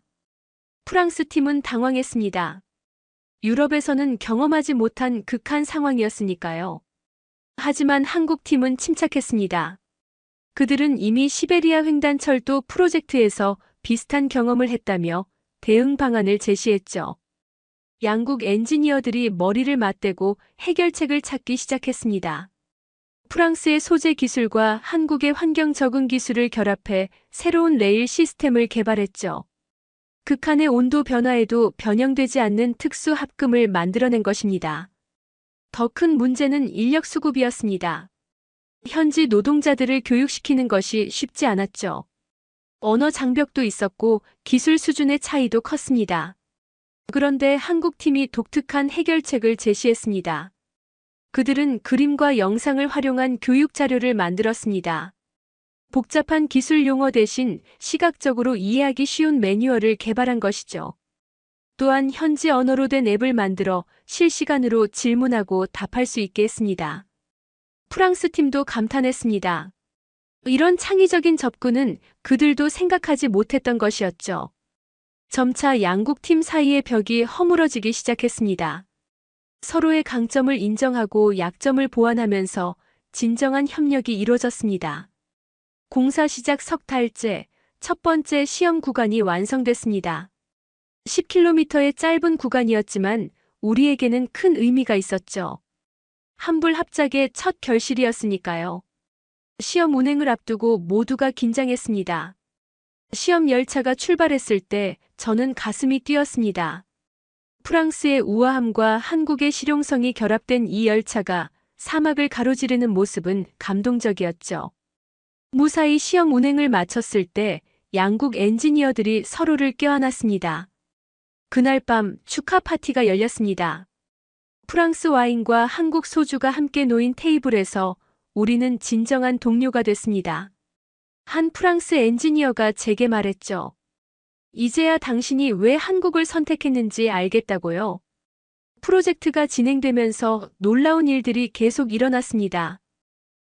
프랑스 팀은 당황했습니다. 유럽에서는 경험하지 못한 극한 상황이었으니까요. 하지만 한국 팀은 침착했습니다. 그들은 이미 시베리아 횡단철도 프로젝트에서 비슷한 경험을 했다며 대응 방안을 제시했죠. 양국 엔지니어들이 머리를 맞대고 해결책을 찾기 시작했습니다. 프랑스의 소재 기술과 한국의 환경 적응 기술을 결합해 새로운 레일 시스템을 개발했죠. 극한의 온도 변화에도 변형되지 않는 특수 합금을 만들어낸 것입니다. 더 큰 문제는 인력 수급이었습니다. 현지 노동자들을 교육시키는 것이 쉽지 않았죠. 언어 장벽도 있었고 기술 수준의 차이도 컸습니다. 그런데 한국팀이 독특한 해결책을 제시했습니다. 그들은 그림과 영상을 활용한 교육 자료를 만들었습니다. 복잡한 기술 용어 대신 시각적으로 이해하기 쉬운 매뉴얼을 개발한 것이죠. 또한 현지 언어로 된 앱을 만들어 실시간으로 질문하고 답할 수 있게 했습니다. 프랑스 팀도 감탄했습니다. 이런 창의적인 접근은 그들도 생각하지 못했던 것이었죠. 점차 양국 팀 사이의 벽이 허물어지기 시작했습니다. 서로의 강점을 인정하고 약점을 보완하면서 진정한 협력이 이루어졌습니다. 공사 시작 석 달째, 첫 번째 시험 구간이 완성됐습니다. 10km의 짧은 구간이었지만 우리에게는 큰 의미가 있었죠. 한불 합작의 첫 결실이었으니까요. 시험 운행을 앞두고 모두가 긴장했습니다. 시험 열차가 출발했을 때 저는 가슴이 뛰었습니다. 프랑스의 우아함과 한국의 실용성이 결합된 이 열차가 사막을 가로지르는 모습은 감동적이었죠. 무사히 시험 운행을 마쳤을 때 양국 엔지니어들이 서로를 껴안았습니다. 그날 밤 축하 파티가 열렸습니다. 프랑스 와인과 한국 소주가 함께 놓인 테이블에서 우리는 진정한 동료가 됐습니다. 한 프랑스 엔지니어가 제게 말했죠. 이제야 당신이 왜 한국을 선택했는지 알겠다고요. 프로젝트가 진행되면서 놀라운 일들이 계속 일어났습니다.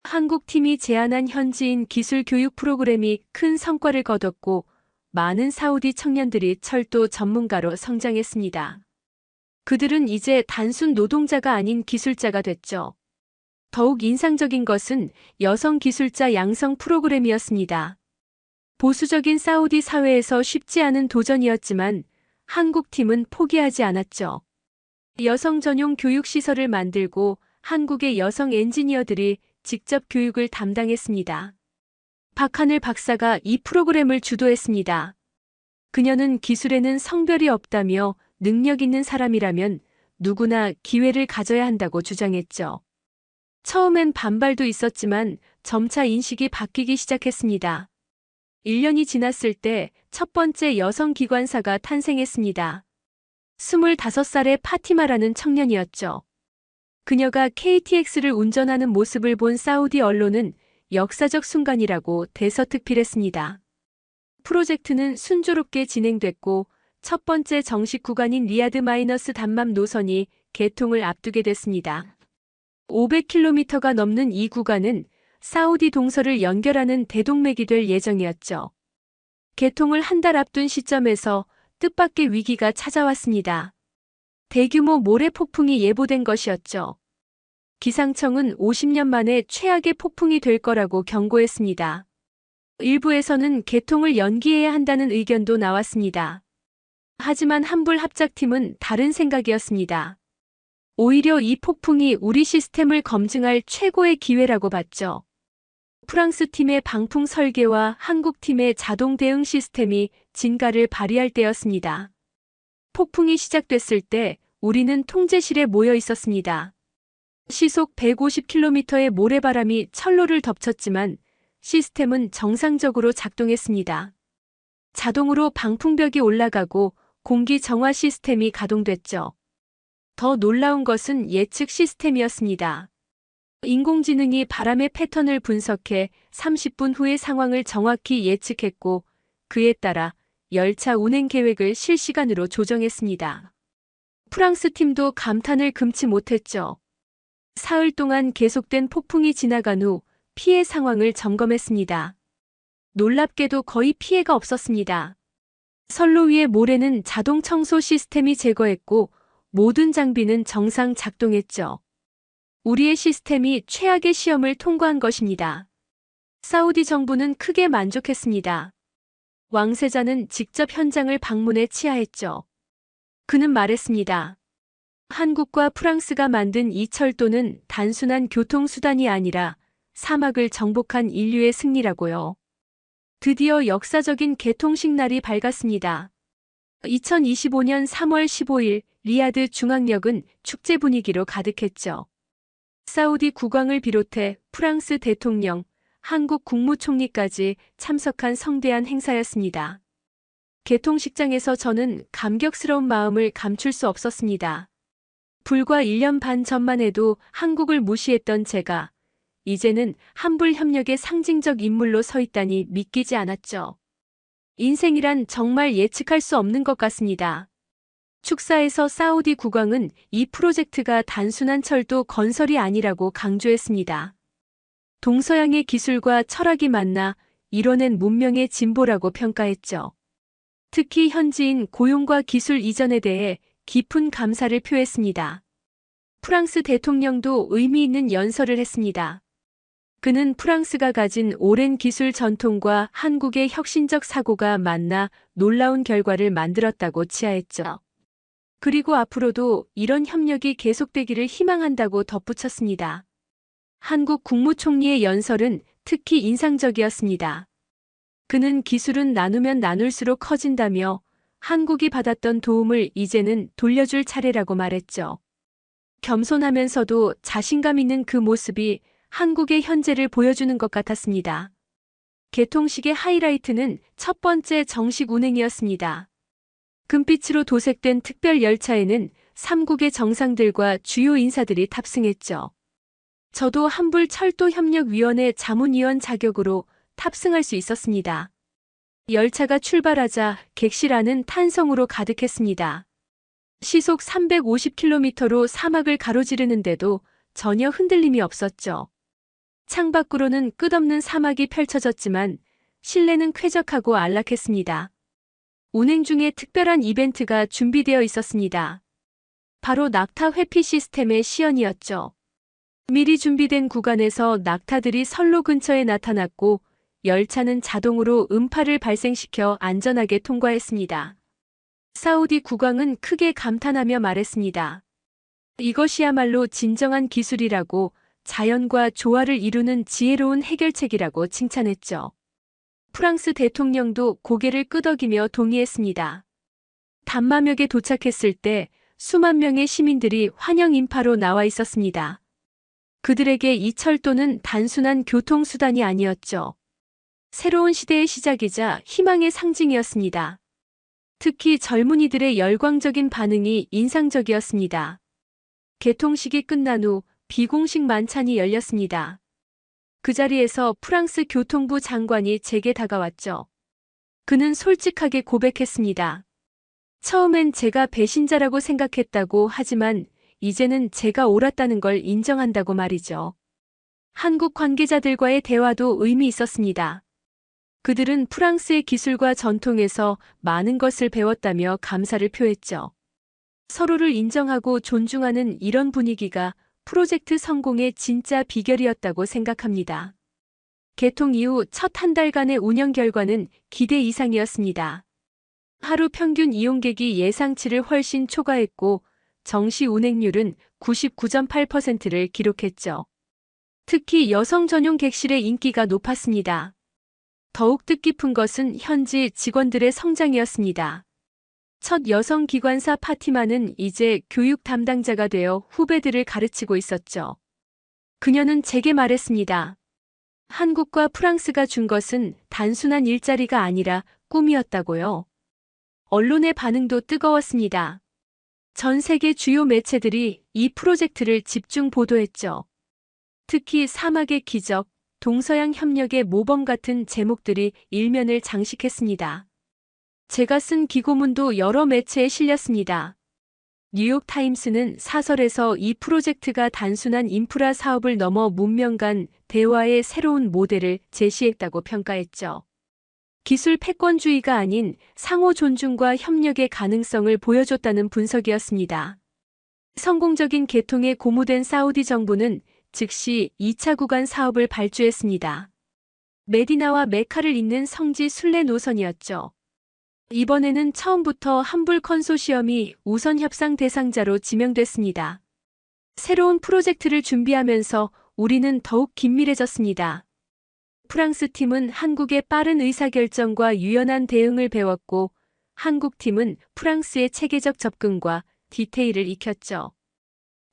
한국 팀이 제안한 현지인 기술 교육 프로그램이 큰 성과를 거뒀고 많은 사우디 청년들이 철도 전문가로 성장했습니다. 그들은 이제 단순 노동자가 아닌 기술자가 됐죠. 더욱 인상적인 것은 여성 기술자 양성 프로그램이었습니다. 보수적인 사우디 사회에서 쉽지 않은 도전이었지만 한국 팀은 포기하지 않았죠. 여성 전용 교육시설을 만들고 한국의 여성 엔지니어들이 직접 교육을 담당했습니다. 박하늘 박사가 이 프로그램을 주도했습니다. 그녀는 기술에는 성별이 없다며 능력 있는 사람이라면 누구나 기회를 가져야 한다고 주장했죠. 처음엔 반발도 있었지만 점차 인식이 바뀌기 시작했습니다. 1년이 지났을 때 첫 번째 여성 기관사가 탄생했습니다. 25살의 파티마라는 청년이었죠. 그녀가 KTX를 운전하는 모습을 본 사우디 언론은 역사적 순간이라고 대서특필했습니다. 프로젝트는 순조롭게 진행됐고 첫 번째 정식 구간인 리야드 마이너스 담맘 노선이 개통을 앞두게 됐습니다. 500km가 넘는 이 구간은 사우디 동서를 연결하는 대동맥이 될 예정이었죠. 개통을 한 달 앞둔 시점에서 뜻밖의 위기가 찾아왔습니다. 대규모 모래 폭풍이 예보된 것이었죠. 기상청은 50년 만에 최악의 폭풍이 될 거라고 경고했습니다. 일부에서는 개통을 연기해야 한다는 의견도 나왔습니다. 하지만 한불 합작팀은 다른 생각이었습니다. 오히려 이 폭풍이 우리 시스템을 검증할 최고의 기회라고 봤죠. 프랑스 팀의 방풍 설계와 한국 팀의 자동 대응 시스템이 진가를 발휘할 때였습니다. 폭풍이 시작됐을 때 우리는 통제실에 모여 있었습니다. 시속 150km의 모래바람이 철로를 덮쳤지만 시스템은 정상적으로 작동했습니다. 자동으로 방풍벽이 올라가고 공기 정화 시스템이 가동됐죠. 더 놀라운 것은 예측 시스템이었습니다. 인공지능이 바람의 패턴을 분석해 30분 후의 상황을 정확히 예측했고 그에 따라 열차 운행 계획을 실시간으로 조정했습니다. 프랑스 팀도 감탄을 금치 못했죠. 사흘 동안 계속된 폭풍이 지나간 후 피해 상황을 점검했습니다. 놀랍게도 거의 피해가 없었습니다. 선로 위의 모래는 자동 청소 시스템이 제거했고 모든 장비는 정상 작동했죠. 우리의 시스템이 최악의 시험을 통과한 것입니다. 사우디 정부는 크게 만족했습니다. 왕세자는 직접 현장을 방문해 치하했죠. 그는 말했습니다. 한국과 프랑스가 만든 이 철도는 단순한 교통수단이 아니라 사막을 정복한 인류의 승리라고요. 드디어 역사적인 개통식 날이 밝았습니다. 2025년 3월 15일 리야드 중앙역은 축제 분위기로 가득했죠. 사우디 국왕을 비롯해 프랑스 대통령, 한국 국무총리까지 참석한 성대한 행사였습니다. 개통식장에서 저는 감격스러운 마음을 감출 수 없었습니다. 불과 1년 반 전만 해도 한국을 무시했던 제가 이제는 한불 협력의 상징적 인물로 서 있다니 믿기지 않았죠. 인생이란 정말 예측할 수 없는 것 같습니다. 축사에서 사우디 국왕은 이 프로젝트가 단순한 철도 건설이 아니라고 강조했습니다. 동서양의 기술과 철학이 만나 이뤄낸 문명의 진보라고 평가했죠. 특히 현지인 고용과 기술 이전에 대해 깊은 감사를 표했습니다. 프랑스 대통령도 의미 있는 연설을 했습니다. 그는 프랑스가 가진 오랜 기술 전통과 한국의 혁신적 사고가 만나 놀라운 결과를 만들었다고 치하했죠. 그리고 앞으로도 이런 협력이 계속되기를 희망한다고 덧붙였습니다. 한국 국무총리의 연설은 특히 인상적이었습니다. 그는 기술은 나누면 나눌수록 커진다며 한국이 받았던 도움을 이제는 돌려줄 차례라고 말했죠. 겸손하면서도 자신감 있는 그 모습이 한국의 현재를 보여주는 것 같았습니다. 개통식의 하이라이트는 첫 번째 정식 운행이었습니다. 금빛으로 도색된 특별 열차에는 3국의 정상들과 주요 인사들이 탑승했죠. 저도 한불철도협력위원회 자문위원 자격으로 탑승할 수 있었습니다. 열차가 출발하자 객실 안은 탄성으로 가득했습니다. 시속 350km로 사막을 가로지르는데도 전혀 흔들림이 없었죠. 창밖으로는 끝없는 사막이 펼쳐졌지만 실내는 쾌적하고 안락했습니다. 운행 중에 특별한 이벤트가 준비되어 있었습니다. 바로 낙타 회피 시스템의 시연이었죠. 미리 준비된 구간에서 낙타들이 선로 근처에 나타났고 열차는 자동으로 음파를 발생시켜 안전하게 통과했습니다. 사우디 국왕은 크게 감탄하며 말했습니다. 이것이야말로 진정한 기술이라고 자연과 조화를 이루는 지혜로운 해결책이라고 칭찬했죠. 프랑스 대통령도 고개를 끄덕이며 동의했습니다. 단마역에 도착했을 때 수만 명의 시민들이 환영 인파로 나와 있었습니다. 그들에게 이 철도는 단순한 교통수단이 아니었죠. 새로운 시대의 시작이자 희망의 상징이었습니다. 특히 젊은이들의 열광적인 반응이 인상적이었습니다. 개통식이 끝난 후 비공식 만찬이 열렸습니다. 그 자리에서 프랑스 교통부 장관이 제게 다가왔죠. 그는 솔직하게 고백했습니다. 처음엔 제가 배신자라고 생각했다고 하지만 이제는 제가 옳았다는 걸 인정한다고 말이죠. 한국 관계자들과의 대화도 의미 있었습니다. 그들은 프랑스의 기술과 전통에서 많은 것을 배웠다며 감사를 표했죠. 서로를 인정하고 존중하는 이런 분위기가 프로젝트 성공의 진짜 비결이었다고 생각합니다. 개통 이후 첫 한 달간의 운영 결과는 기대 이상이었습니다. 하루 평균 이용객이 예상치를 훨씬 초과했고 정시 운행률은 99.8%를 기록했죠. 특히 여성 전용 객실의 인기가 높았습니다. 더욱 뜻깊은 것은 현지 직원들의 성장이었습니다. 첫 여성 기관사 파티마는 이제 교육 담당자가 되어 후배들을 가르치고 있었죠. 그녀는 제게 말했습니다. 한국과 프랑스가 준 것은 단순한 일자리가 아니라 꿈이었다고요. 언론의 반응도 뜨거웠습니다. 전 세계 주요 매체들이 이 프로젝트를 집중 보도했죠. 특히 사막의 기적, 동서양 협력의 모범 같은 제목들이 일면을 장식했습니다. 제가 쓴 기고문도 여러 매체에 실렸습니다. 뉴욕타임스는 사설에서 이 프로젝트가 단순한 인프라 사업을 넘어 문명 간 대화의 새로운 모델을 제시했다고 평가했죠. 기술 패권주의가 아닌 상호 존중과 협력의 가능성을 보여줬다는 분석이었습니다. 성공적인 개통에 고무된 사우디 정부는 즉시 2차 구간 사업을 발주했습니다. 메디나와 메카를 잇는 성지 순례 노선이었죠. 이번에는 처음부터 한불 컨소시엄이 우선 협상 대상자로 지명됐습니다. 새로운 프로젝트를 준비하면서 우리는 더욱 긴밀해졌습니다. 프랑스 팀은 한국의 빠른 의사결정과 유연한 대응을 배웠고 한국 팀은 프랑스의 체계적 접근과 디테일을 익혔죠.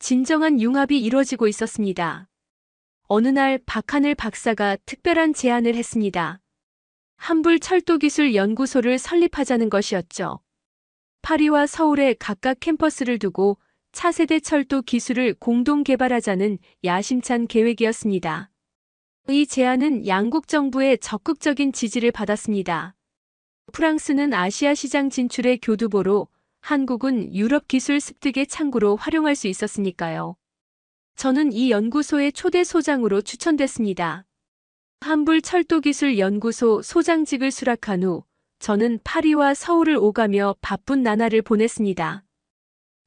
진정한 융합이 이루어지고 있었습니다. 어느 날 박하늘 박사가 특별한 제안을 했습니다. 한불 철도기술 연구소를 설립하자는 것이었죠. 파리와 서울에 각각 캠퍼스를 두고 차세대 철도 기술을 공동 개발하자는 야심찬 계획이었습니다. 이 제안은 양국 정부의 적극적인 지지를 받았습니다. 프랑스는 아시아 시장 진출의 교두보로 한국은 유럽 기술 습득의 창구로 활용할 수 있었으니까요. 저는 이 연구소의 초대 소장으로 추천됐습니다. 한불 철도기술연구소 소장직을 수락한 후 저는 파리와 서울을 오가며 바쁜 나날을 보냈습니다.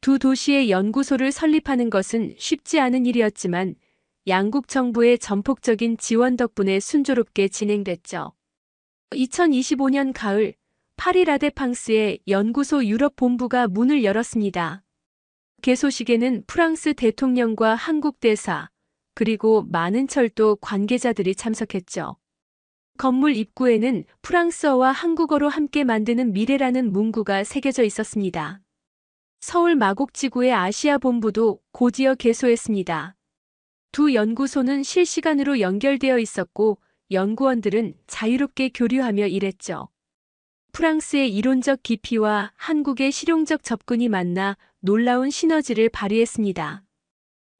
두 도시의 연구소를 설립하는 것은 쉽지 않은 일이었지만 양국 정부의 전폭적인 지원 덕분에 순조롭게 진행됐죠. 2025년 가을 파리 라데팡스의 연구소 유럽 본부가 문을 열었습니다. 개소식에는 프랑스 대통령과 한국 대사, 그리고 많은 철도 관계자들이 참석했죠. 건물 입구에는 프랑스어와 한국어로 함께 만드는 미래라는 문구가 새겨져 있었습니다. 서울 마곡지구의 아시아 본부도 곧이어 개소했습니다. 두 연구소는 실시간으로 연결되어 있었고 연구원들은 자유롭게 교류하며 일했죠. 프랑스의 이론적 깊이와 한국의 실용적 접근이 만나 놀라운 시너지를 발휘했습니다.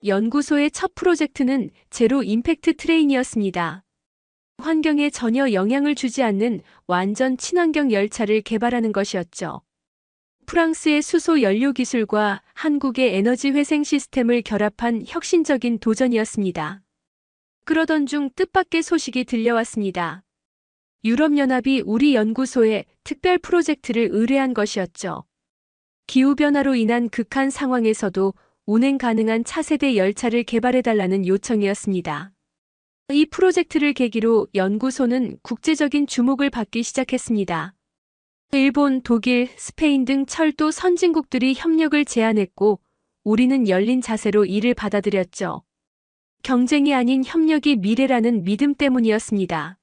연구소의 첫 프로젝트는 제로 임팩트 트레인이었습니다. 환경에 전혀 영향을 주지 않는 완전 친환경 열차를 개발하는 것이었죠. 프랑스의 수소 연료 기술과 한국의 에너지 회생 시스템을 결합한 혁신적인 도전이었습니다. 그러던 중 뜻밖의 소식이 들려왔습니다. 유럽연합이 우리 연구소에 특별 프로젝트를 의뢰한 것이었죠. 기후변화로 인한 극한 상황에서도 운행 가능한 차세대 열차를 개발해달라는 요청이었습니다. 이 프로젝트를 계기로 연구소는 국제적인 주목을 받기 시작했습니다. 일본, 독일, 스페인 등 철도 선진국들이 협력을 제안했고 우리는 열린 자세로 이를 받아들였죠. 경쟁이 아닌 협력이 미래라는 믿음 때문이었습니다.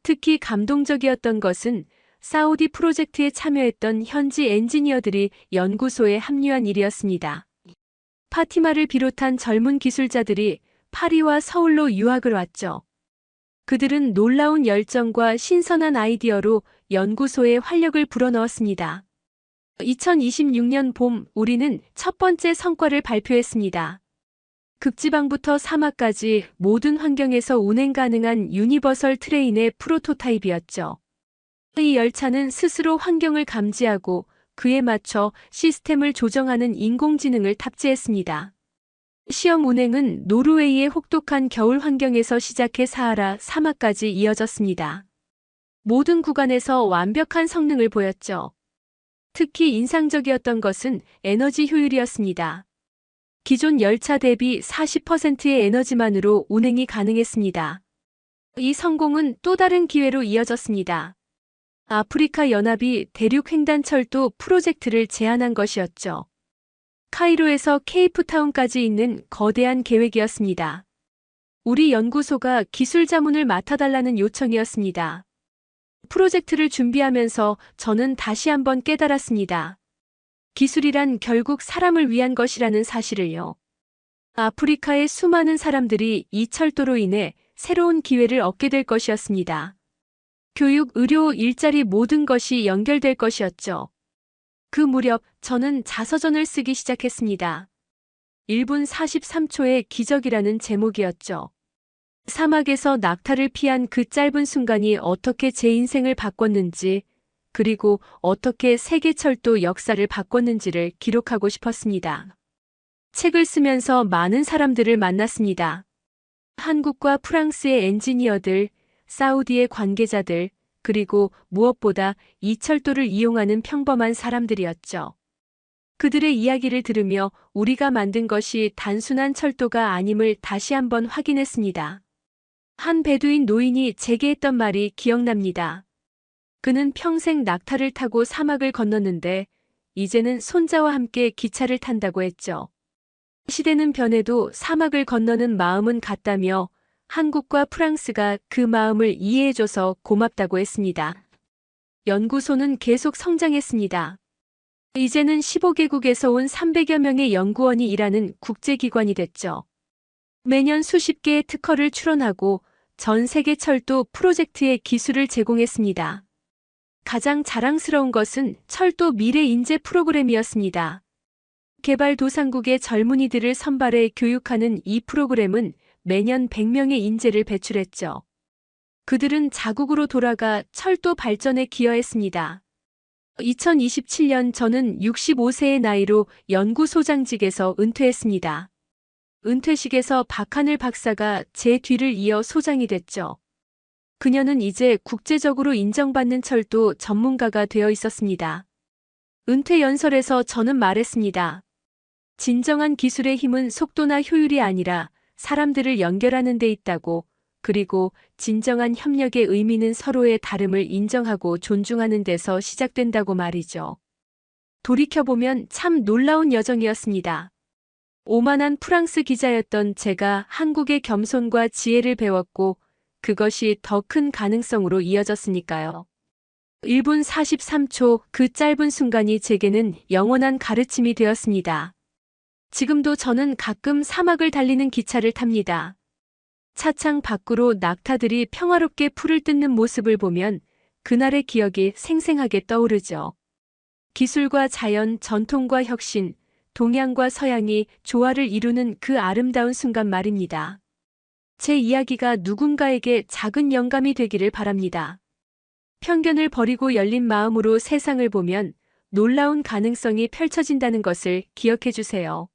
특히 감동적이었던 것은 사우디 프로젝트에 참여했던 현지 엔지니어들이 연구소에 합류한 일이었습니다. 파티마를 비롯한 젊은 기술자들이 파리와 서울로 유학을 왔죠. 그들은 놀라운 열정과 신선한 아이디어로 연구소에 활력을 불어넣었습니다. 2026년 봄 우리는 첫 번째 성과를 발표했습니다. 극지방부터 사막까지 모든 환경에서 운행 가능한 유니버설 트레인의 프로토타입이었죠. 이 열차는 스스로 환경을 감지하고 그에 맞춰 시스템을 조정하는 인공지능을 탑재했습니다. 시험 운행은 노르웨이의 혹독한 겨울 환경에서 시작해 사하라 사막까지 이어졌습니다. 모든 구간에서 완벽한 성능을 보였죠. 특히 인상적이었던 것은 에너지 효율이었습니다. 기존 열차 대비 40%의 에너지만으로 운행이 가능했습니다. 이 성공은 또 다른 기회로 이어졌습니다. 아프리카 연합이 대륙 횡단철도 프로젝트를 제안한 것이었죠. 카이로에서 케이프타운까지 있는 거대한 계획이었습니다. 우리 연구소가 기술 자문을 맡아달라는 요청이었습니다. 프로젝트를 준비하면서 저는 다시 한번 깨달았습니다. 기술이란 결국 사람을 위한 것이라는 사실을요. 아프리카의 수많은 사람들이 이 철도로 인해 새로운 기회를 얻게 될 것이었습니다. 교육, 의료, 일자리 모든 것이 연결될 것이었죠. 그 무렵 저는 자서전을 쓰기 시작했습니다. 1분 43초의 기적이라는 제목이었죠. 사막에서 낙타를 피한 그 짧은 순간이 어떻게 제 인생을 바꿨는지, 그리고 어떻게 세계철도 역사를 바꿨는지를 기록하고 싶었습니다. 책을 쓰면서 많은 사람들을 만났습니다. 한국과 프랑스의 엔지니어들, 사우디의 관계자들, 그리고 무엇보다 이 철도를 이용하는 평범한 사람들이었죠. 그들의 이야기를 들으며 우리가 만든 것이 단순한 철도가 아님을 다시 한번 확인했습니다. 한 베두인 노인이 제게 했던 말이 기억납니다. 그는 평생 낙타를 타고 사막을 건넜는데 이제는 손자와 함께 기차를 탄다고 했죠. 시대는 변해도 사막을 건너는 마음은 같다며 한국과 프랑스가 그 마음을 이해해줘서 고맙다고 했습니다. 연구소는 계속 성장했습니다. 이제는 15개국에서 온 300여 명의 연구원이 일하는 국제기관이 됐죠. 매년 수십 개의 특허를 출원하고 전 세계 철도 프로젝트의 기술을 제공했습니다. 가장 자랑스러운 것은 철도 미래 인재 프로그램이었습니다. 개발도상국의 젊은이들을 선발해 교육하는 이 프로그램은 매년 100명의 인재를 배출했죠. 그들은 자국으로 돌아가 철도 발전에 기여했습니다. 2027년 저는 65세의 나이로 연구소장직에서 은퇴했습니다. 은퇴식에서 박하늘 박사가 제 뒤를 이어 소장이 됐죠. 그녀는 이제 국제적으로 인정받는 철도 전문가가 되어 있었습니다. 은퇴 연설에서 저는 말했습니다. 진정한 기술의 힘은 속도나 효율이 아니라 사람들을 연결하는 데 있다고, 그리고 진정한 협력의 의미는 서로의 다름을 인정하고 존중하는 데서 시작된다고 말이죠. 돌이켜보면 참 놀라운 여정이었습니다. 오만한 프랑스 기자였던 제가 한국의 겸손과 지혜를 배웠고 그것이 더 큰 가능성으로 이어졌으니까요. 1분 43초 그 짧은 순간이 제게는 영원한 가르침이 되었습니다. 지금도 저는 가끔 사막을 달리는 기차를 탑니다. 차창 밖으로 낙타들이 평화롭게 풀을 뜯는 모습을 보면 그날의 기억이 생생하게 떠오르죠. 기술과 자연, 전통과 혁신, 동양과 서양이 조화를 이루는 그 아름다운 순간 말입니다. 제 이야기가 누군가에게 작은 영감이 되기를 바랍니다. 편견을 버리고 열린 마음으로 세상을 보면 놀라운 가능성이 펼쳐진다는 것을 기억해 주세요.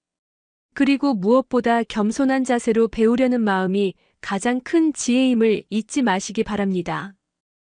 그리고 무엇보다 겸손한 자세로 배우려는 마음이 가장 큰 지혜임을 잊지 마시기 바랍니다.